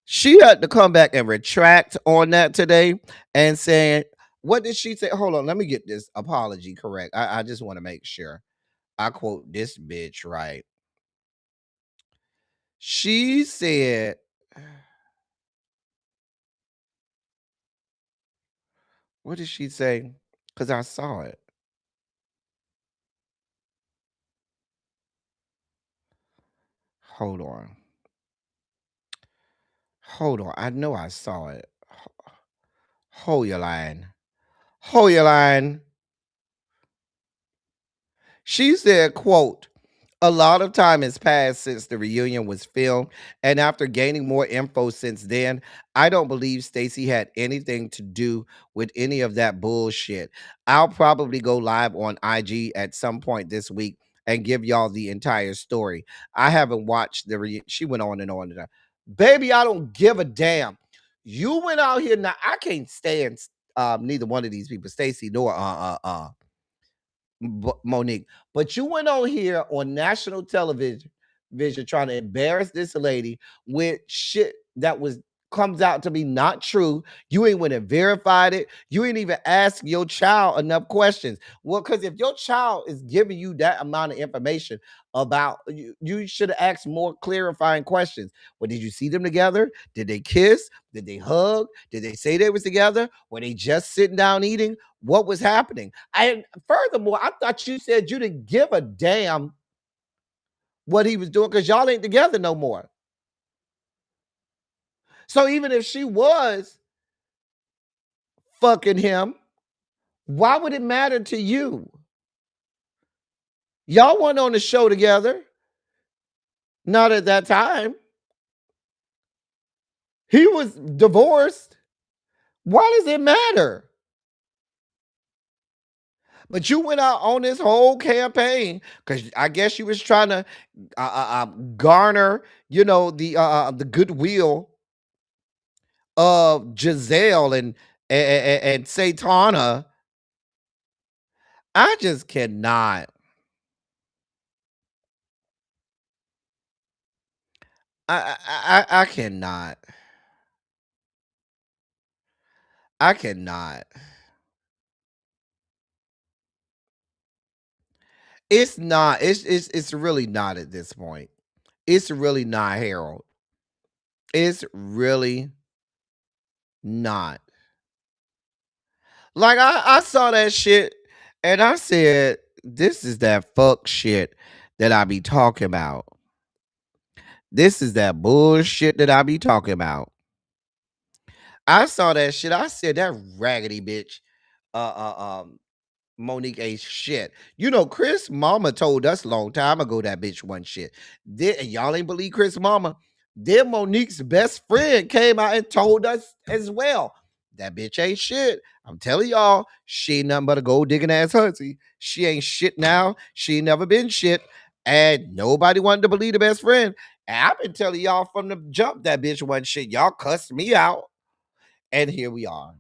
she had to come back and retract on that today and saying, what did she say? Hold on, let me get this apology correct. I just want to make sure I quote this bitch right. She said, what did she say? Because I saw it. Hold on. Hold on. I know I saw it. Hold your line. Hold your line. She said, quote, a lot of time has passed since the reunion was filmed, and after gaining more info since then, I don't believe Stacy had anything to do with any of that bullshit. I'll probably go live on IG at some point this week and give y'all the entire story. I haven't watched she went on and on and on. Baby, I don't give a damn. You went out here now. I can't stand neither one of these people, Stacy nor Monique. But you went on here on national television trying to embarrass this lady with shit that was comes out to be not true. You ain't went and verified it. You ain't even asked your child enough questions. Well, because if your child is giving you that amount of information about you, you should have asked more clarifying questions. Well, did you see them together? Did they kiss? Did they hug? Did they say they was together? Were they just sitting down eating? What was happening? And furthermore, I thought you said you didn't give a damn what he was doing because y'all ain't together no more. So even if she was fucking him, why would it matter to you? Y'all weren't on the show together. Not at that time. He was divorced. Why does it matter? But you went out on this whole campaign because I guess you was trying to garner, the goodwill of Giselle and Satana. I just cannot. I cannot. I cannot. It's not. It's really not at this point. It's really not, Harold. It's really not. Like I saw that shit and I said, this is that fuck shit that I be talking about. This is that bullshit that I be talking about. I saw that shit. I said that raggedy bitch, uh, Monique ain't shit. Chris Mama told us a long time ago that bitch wasn't shit. Y'all ain't believe Chris Mama. Then Monique's best friend came out and told us as well. That bitch ain't shit. I'm telling y'all, she ain't nothing but a gold digging ass hussy. She ain't shit now. She ain't never been shit. And nobody wanted to believe the best friend. And I've been telling y'all from the jump that bitch wasn't shit. Y'all cussed me out. And here we are.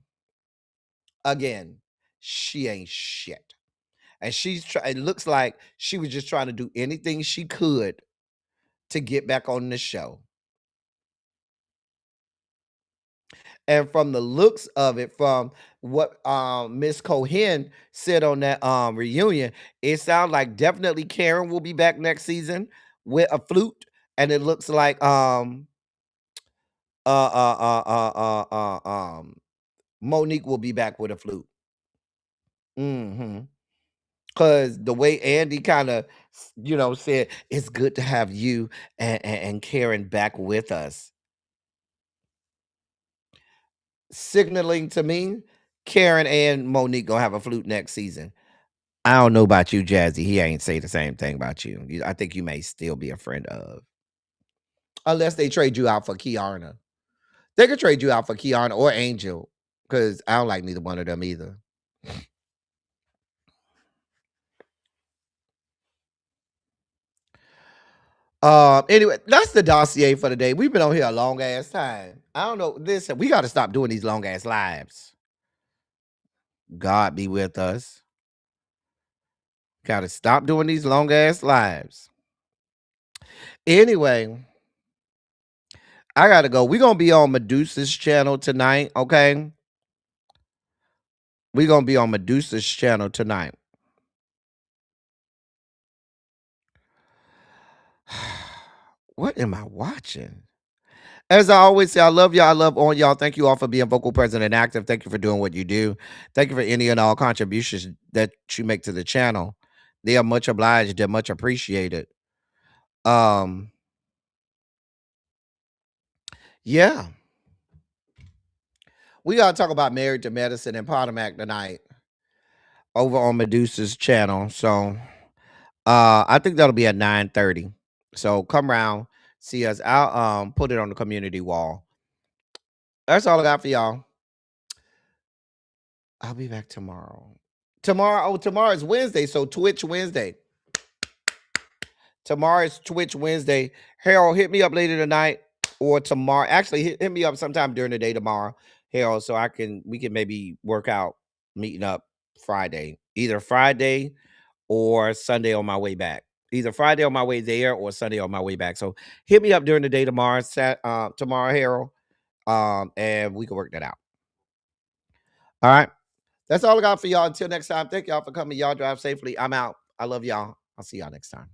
Again, she ain't shit. And it looks like she was just trying to do anything she could to get back on the show. And from the looks of it, from what Miss Cohen said on that reunion, it sounds like definitely Karen will be back next season with a flute. And it looks like Monique will be back with a flute. Because the way Andy kind of, said, it's good to have you and Karen back with us. Signaling to me, Karen and Monique gonna have a flute next season. I don't know about you, Jazzy. He ain't say the same thing about you. I think you may still be a friend of. Unless they trade you out for Kiana. They could trade you out for Kiana or Angel. Because I don't like neither one of them either. Anyway, that's the dossier for the day. We've been on here a long ass time. I don't know. Listen, we got to stop doing these long ass lives. God be with us. Got to stop doing these long ass lives. Anyway, I got to go. We're going to be on Medusa's channel tonight, okay? We're going to be on Medusa's channel tonight. What am I watching? As I always say, I love y'all. I love on y'all. Thank you all for being vocal, present, and active. Thank you for doing what you do. Thank you for any and all contributions that you make to the channel. They are much obliged. They're much appreciated. Yeah. We got to talk about Married to Medicine and Potomac tonight over on Medusa's channel. So I think that'll be at 9:30. So come around, see us. I'll put it on the community wall. That's all I got for y'all. I'll be back tomorrow. Tomorrow is Wednesday, so Twitch Wednesday. Tomorrow is Twitch Wednesday. Harold, hit me up later tonight or tomorrow. Actually, hit me up sometime during the day tomorrow, Harold, so we can maybe work out meeting up Friday. Either Friday or Sunday on my way back. Either Friday on my way there or Sunday on my way back. So hit me up during the day tomorrow, tomorrow, Harold. And we can work that out. All right. That's all I got for y'all. Until next time. Thank y'all for coming. Y'all drive safely. I'm out. I love y'all. I'll see y'all next time.